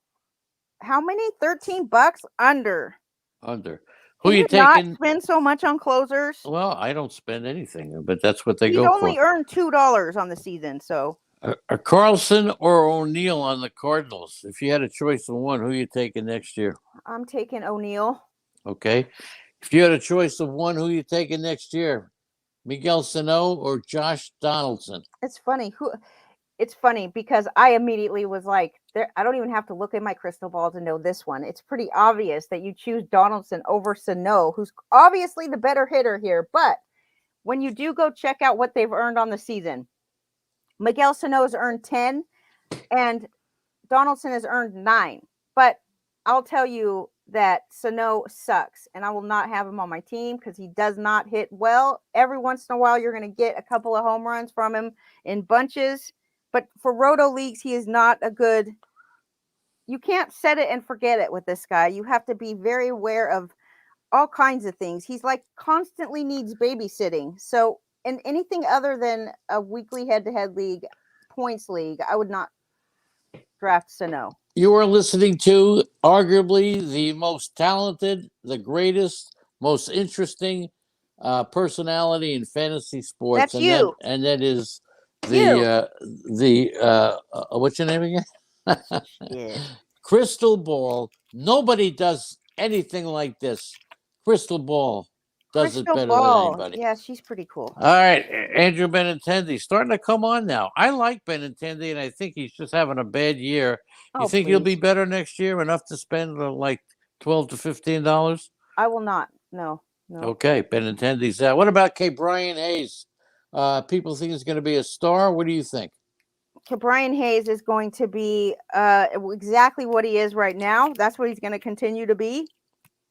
Speaker 1: How many? $13 under.
Speaker 2: Under. Who are you taking?
Speaker 1: Not spend so much on closers.
Speaker 2: Well, I don't spend anything, but that's what they
Speaker 1: go for. He only earned $2 on the season, so.
Speaker 2: Carlson or O'Neill on the Cardinals? If you had a choice of one, who are you taking next year?
Speaker 1: I'm taking O'Neill.
Speaker 2: Okay. If you had a choice of one, who are you taking next year? Miguel Sano or Josh Donaldson?
Speaker 1: It's funny because I immediately was like, I don't even have to look at my crystal ball to know this one. It's pretty obvious that you choose Donaldson over Sano, who's obviously the better hitter here. But when you do go check out what they've earned on the season, Miguel Sano has earned 10 and Donaldson has earned 9. But I'll tell you that Sano sucks and I will not have him on my team because he does not hit well. Every once in a while, you're going to get a couple of home runs from him in bunches. But for roto leagues, he is not a good. You can't set it and forget it with this guy. You have to be very aware of all kinds of things. He's like constantly needs babysitting. So in anything other than a weekly head-to-head league, points league, I would not draft Sano.
Speaker 2: You are listening to arguably the most talented, the greatest, most interesting personality in fantasy sports.
Speaker 1: That's you.
Speaker 2: And that is what's your name again?
Speaker 1: Yeah.
Speaker 2: Crystal Ball. Nobody does anything like this. Crystal Ball does it better than anybody.
Speaker 1: Yeah, she's pretty cool.
Speaker 2: All right, Andrew Benintendi starting to come on now. I like Benintendi, and I think he's just having a bad year. You think he'll be better next year, enough to spend like $12 to $15?
Speaker 1: I will not. No.
Speaker 2: Okay, Benintendi's out. What about Brian Hayes? People think he's going to be a star. What do you think?
Speaker 1: Brian Hayes is going to be exactly what he is right now. That's what he's going to continue to be.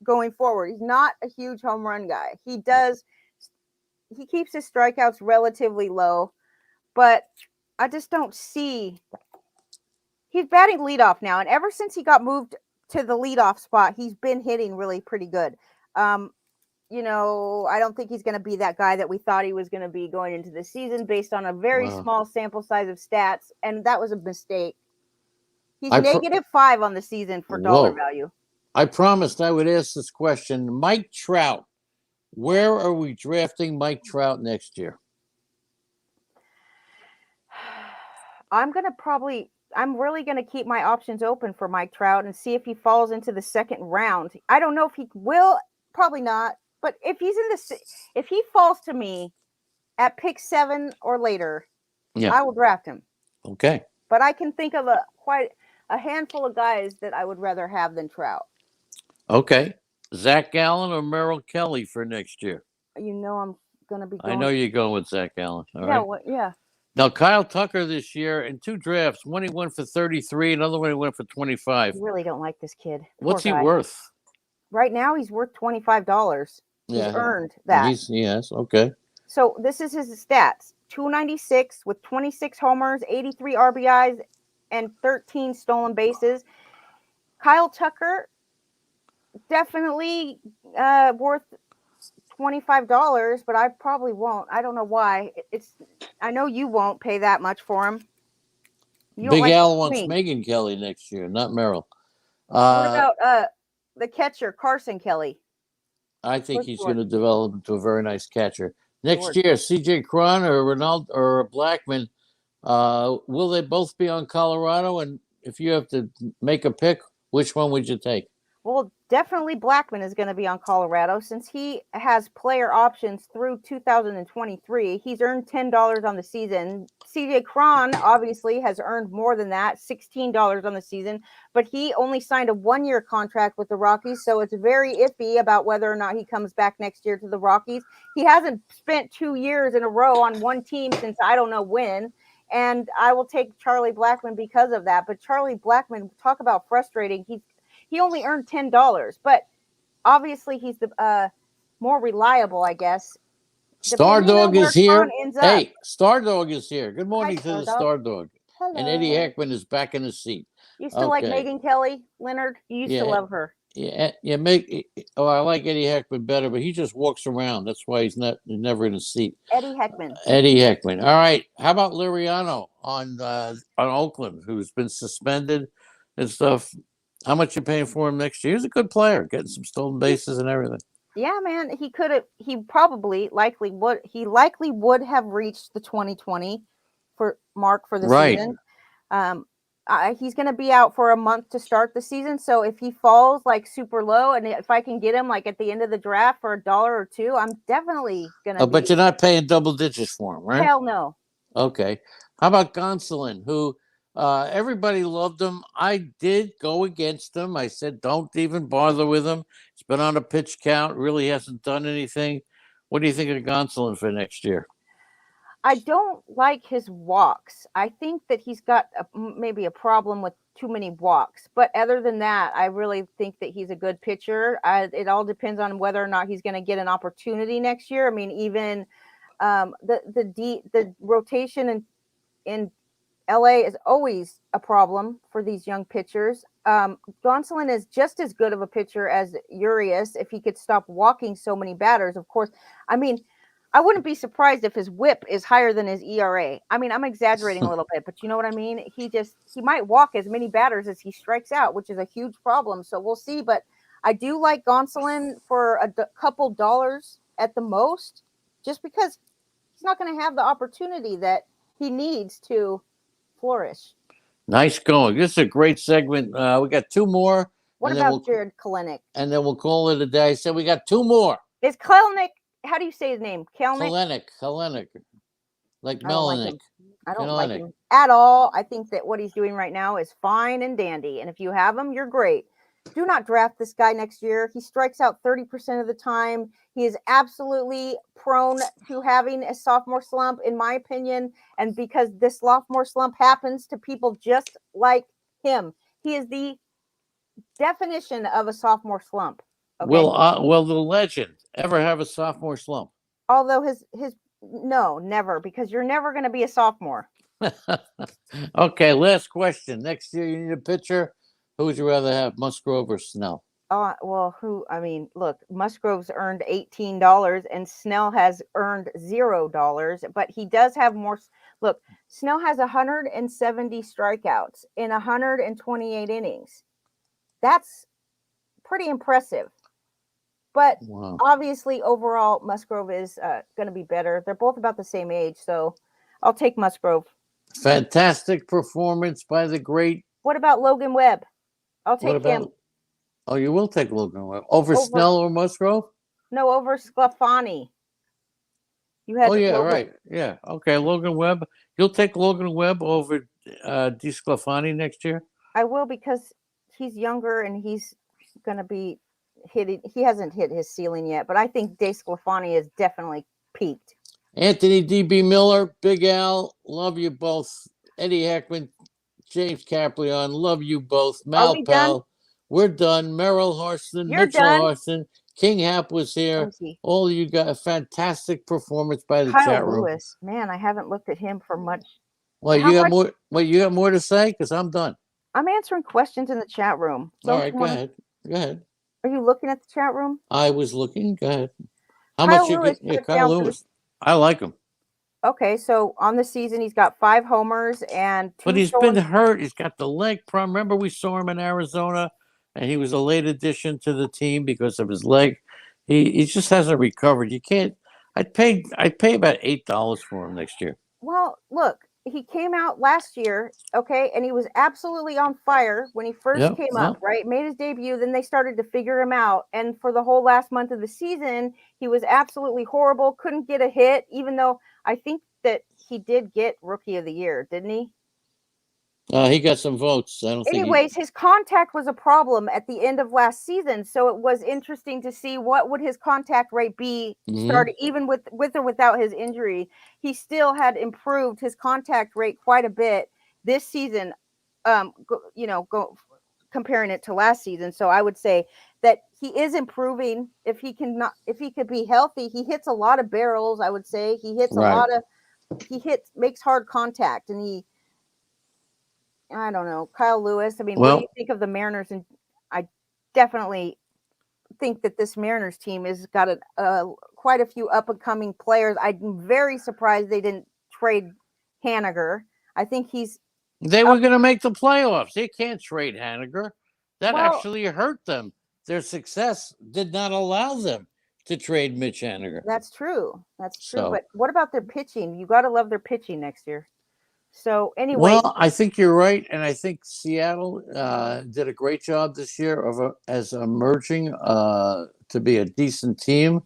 Speaker 1: going forward. He's not a huge home run guy. He keeps his strikeouts relatively low, but I just don't see. He's batting leadoff now, and ever since he got moved to the leadoff spot, he's been hitting really pretty good. I don't think he's going to be that guy that we thought he was going to be going into the season based on a very small sample size of stats, and that was a mistake. He's -5 on the season for dollar value.
Speaker 2: I promised I would ask this question. Mike Trout, where are we drafting Mike Trout next year?
Speaker 1: I'm really going to keep my options open for Mike Trout and see if he falls into the second round. I don't know if he will, probably not. But if he falls to me at pick 7 or later, I will draft him.
Speaker 2: Okay.
Speaker 1: But I can think of quite a handful of guys that I would rather have than Trout.
Speaker 2: Okay. Zach Gallen or Merrill Kelly for next year?
Speaker 1: I'm going to be going.
Speaker 2: I know you're going with Zach Gallen. All right.
Speaker 1: Yeah.
Speaker 2: Now, Kyle Tucker this year in 2 drafts, one he went for 33, another one he went for 25.
Speaker 1: I really don't like this kid.
Speaker 2: What's he worth?
Speaker 1: Right now, he's worth $25. He's earned that.
Speaker 2: Yes, okay.
Speaker 1: So this is his stats. 296 with 26 homers, 83 RBIs, and 13 stolen bases. Kyle Tucker, definitely worth $25, but I probably won't. I don't know why. I know you won't pay that much for him.
Speaker 2: Big Al wants Megan Kelly next year, not Merrill.
Speaker 1: What about the catcher, Carson Kelly?
Speaker 2: I think he's going to develop into a very nice catcher. Next year, CJ Cron or Ronaldo or Blackman, will they both be on Colorado? And if you have to make a pick, which one would you take?
Speaker 1: Well, definitely Blackman is going to be on Colorado since he has player options through 2023. He's earned $10 on the season. CJ Cron obviously has earned more than that, $16 on the season, but he only signed a 1-year contract with the Rockies, so it's very iffy about whether or not he comes back next year to the Rockies. He hasn't spent 2 years in a row on one team since I don't know when, and I will take Charlie Blackman because of that. But Charlie Blackman, talk about frustrating. He only earned $10, but obviously he's the more reliable, I guess.
Speaker 2: Stardog is here. Hey, Stardog is here. Good morning to the Stardog.
Speaker 1: Hello.
Speaker 2: And Eddie Heckman is back in his seat.
Speaker 1: You still like Megan Kelly, Leonard? You used to love her.
Speaker 2: I like Eddie Heckman better, but he just walks around. That's why he's never in a seat.
Speaker 1: Eddie Heckman.
Speaker 2: All right. How about Liriano on Oakland, who's been suspended and stuff? How much you paying for him next year? He's a good player, getting some stolen bases and everything.
Speaker 1: Yeah, man. He likely would have reached the 2020 mark for the season. He's going to be out for a month to start the season. So if he falls like super low, and if I can get him like at the end of the draft for $1 or $2, I'm definitely going to.
Speaker 2: But you're not paying double digits for him, right?
Speaker 1: Hell no.
Speaker 2: Okay. How about Gonsolin, who everybody loved him? I did go against him. I said, don't even bother with him. He's been on a pitch count, really hasn't done anything. What do you think of Gonsolin for next year?
Speaker 1: I don't like his walks. I think that he's got maybe a problem with too many walks. But other than that, I really think that he's a good pitcher. It all depends on whether or not he's going to get an opportunity next year. I mean, even the rotation in LA is always a problem for these young pitchers. Gonsolin is just as good of a pitcher as Urias if he could stop walking so many batters. Of course, I mean, I wouldn't be surprised if his whip is higher than his ERA. I mean, I'm exaggerating a little bit, but you know what I mean? He might walk as many batters as he strikes out, which is a huge problem. So we'll see. But I do like Gonsolin for a couple dollars at the most, just because he's not going to have the opportunity that he needs to flourish.
Speaker 2: Nice going. This is a great segment. We got 2 more.
Speaker 1: What about Jared Kelenik?
Speaker 2: And then we'll call it a day. So we got 2 more.
Speaker 1: Is Kelenik? How do you say his name? Kelenik.
Speaker 2: Like Melanik.
Speaker 1: I don't like him at all. I think that what he's doing right now is fine and dandy. And if you have him, you're great. Do not draft this guy next year. He strikes out 30% of the time. He is absolutely prone to having a sophomore slump, in my opinion. And because this sophomore slump happens to people just like him, he is the definition of a sophomore slump. Okay.
Speaker 2: Will the legend ever have a sophomore slump?
Speaker 1: Although his no, never, because you're never going to be a sophomore.
Speaker 2: Okay, last question. Next year, you need a pitcher. Who would you rather have, Musgrove or Snell?
Speaker 1: Well, look, Musgrove's earned $18 and Snell has earned $0, but he does have more. Look, Snell has 170 strikeouts in 128 innings. That's pretty impressive. But
Speaker 2: Wow.
Speaker 1: obviously, overall, Musgrove is going to be better. They're both about the same age, so I'll take Musgrove.
Speaker 2: Fantastic performance by the great.
Speaker 1: What about Logan Webb? I'll take him.
Speaker 2: Oh, you will take Logan Webb over Snell or Musgrove?
Speaker 1: No, over Sclafani. You had.
Speaker 2: Oh yeah,
Speaker 1: Logan.
Speaker 2: right. Yeah. Okay, Logan Webb. You'll take Logan Webb over DeSclafani next year?
Speaker 1: I will, because he's younger and he's going to be hitting. He hasn't hit his ceiling yet, but I think DeSclafani is definitely peaked.
Speaker 2: Anthony D.B. Miller, Big Al, love you both. Eddie Heckman, James Caprion, love you both. Mal Pal, we're done. Merrill Harston, Mitchell Harston, King Hap was here. All you got a fantastic performance by the chat room.
Speaker 1: Lewis, man, I haven't looked at him for much.
Speaker 2: Well, you got more. Well, you got more to say, because I'm done.
Speaker 1: I'm answering questions in the chat room.
Speaker 2: All right, go ahead. Go ahead.
Speaker 1: Are you looking at the chat room?
Speaker 2: I was looking. Go ahead. How much you get? Yeah, Kyle Lewis. I like him.
Speaker 1: Okay, so on the season, he's got 5 homers and 2.
Speaker 2: But he's been hurt. He's got the leg problem. Remember, we saw him in Arizona, and he was a late addition to the team because of his leg. He just hasn't recovered. You can't. I'd pay about $8 for him next year.
Speaker 1: Well, look, he came out last year, okay, and he was absolutely on fire when he first came up, right? Made his debut. Then they started to figure him out, and for the whole last month of the season, he was absolutely horrible. Couldn't get a hit, even though I think that he did get Rookie of the Year, didn't he?
Speaker 2: He got some votes.
Speaker 1: Anyways, his contact was a problem at the end of last season, so it was interesting to see what would his contact rate be started, even with or without his injury. He still had improved his contact rate quite a bit this season, comparing it to last season. So I would say that he is improving. If he could be healthy, he hits a lot of barrels. I would say he hits makes hard contact, and I don't know, Kyle Lewis. I mean, what do you think of the Mariners? And I definitely think that this Mariners team has got quite a few up and coming players. I'm very surprised they didn't trade Haniger. I think
Speaker 2: they were going to make the playoffs. They can't trade Haniger. That actually hurt them. Their success did not allow them to trade Mitch Haniger.
Speaker 1: That's true. But what about their pitching? You got to love their pitching next year. So anyway,
Speaker 2: well, I think you're right, and I think Seattle did a great job this year as emerging to be a decent team.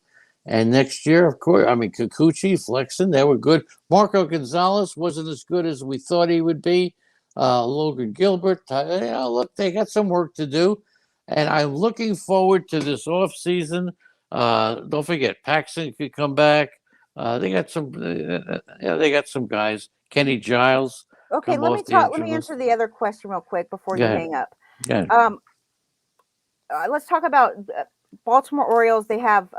Speaker 2: And next year, of course, I mean, Kikuchi, Flexen, they were good. Marco Gonzalez wasn't as good as we thought he would be. Logan Gilbert, look, they got some work to do, and I'm looking forward to this off season. Don't forget, Paxton could come back. They got some. They got some guys. Kenny Giles.
Speaker 1: Okay, let me answer the other question real quick before you hang up. Let's talk about Baltimore Orioles. They have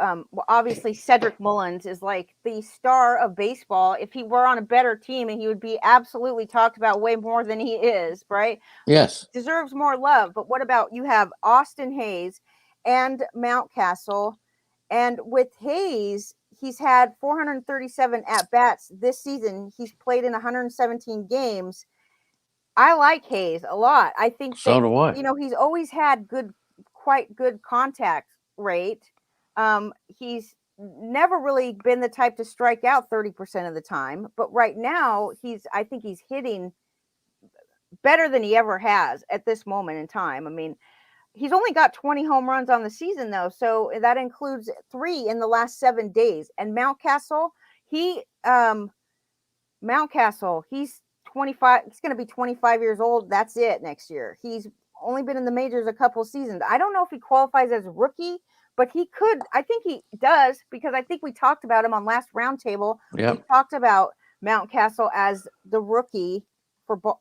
Speaker 1: obviously Cedric Mullins is like the star of baseball. If he were on a better team, and he would be absolutely talked about way more than he is, right?
Speaker 2: Yes,
Speaker 1: deserves more love. But what about you have Austin Hayes and Mountcastle, and with Hayes, he's had 437 at-bats this season. He's played in 117 games. I like Hayes a lot. I think
Speaker 2: so do I.
Speaker 1: He's always had quite good contact rate. He's never really been the type to strike out 30% of the time. But right now, I think he's hitting better than he ever has at this moment in time. I mean, he's only got 20 home runs on the season, though, so that includes 3 in the last 7 days. And Mountcastle, he's 25. He's going to be 25 years old. That's it next year. He's only been in the majors a couple seasons. I don't know if he qualifies as a rookie, but he could. I think he does, because I think we talked about him on last roundtable.
Speaker 2: Yep.
Speaker 1: We talked about Mountcastle as the rookie for.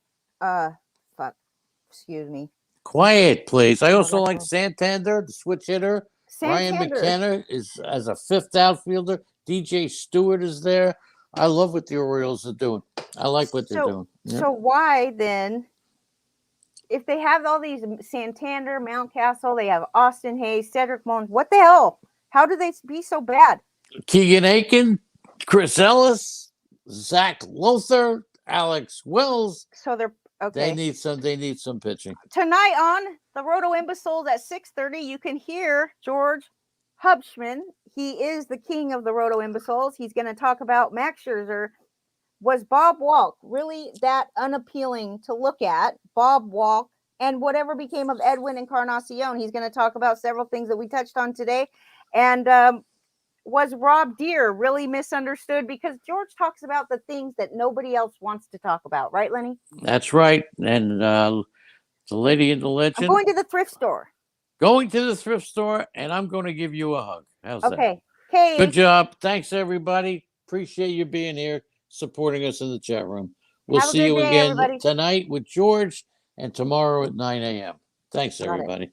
Speaker 1: Excuse me.
Speaker 2: Quiet, please. I also like Santander, the switch hitter. Ryan
Speaker 1: Santander.
Speaker 2: McKenna is as a fifth outfielder. DJ Stewart is there. I love what the Orioles are doing. I like what they're doing. Yep.
Speaker 1: So why then, if they have all these Santander, Mountcastle, they have Austin Hayes, Cedric Mullins, what the hell? How do they be so bad?
Speaker 2: Keegan Aiken, Chris Ellis, Zach Lothar, Alex Wells.
Speaker 1: So they're okay.
Speaker 2: They need some pitching.
Speaker 1: Tonight on the Roto Imbeciles at 6:30, you can hear George Hubschman. He is the king of the Roto Imbeciles. He's going to talk about Max Scherzer. Was Bob Walk really that unappealing to look at? Bob Walk, and whatever became of Edwin Encarnacion. He's going to talk about several things that we touched on today. And was Rob Deere really misunderstood? Because George talks about the things that nobody else wants to talk about. Right, Lenny?
Speaker 2: That's right. And the lady in the legend.
Speaker 1: I'm going to the thrift store.
Speaker 2: Going to the thrift store, and I'm going to give you a hug. How's that?
Speaker 1: Okay. Okay.
Speaker 2: Good job. Thanks, everybody. Appreciate you being here, supporting us in the chat room. We'll see you again tonight with George and tomorrow at 9 a.m. Thanks, everybody.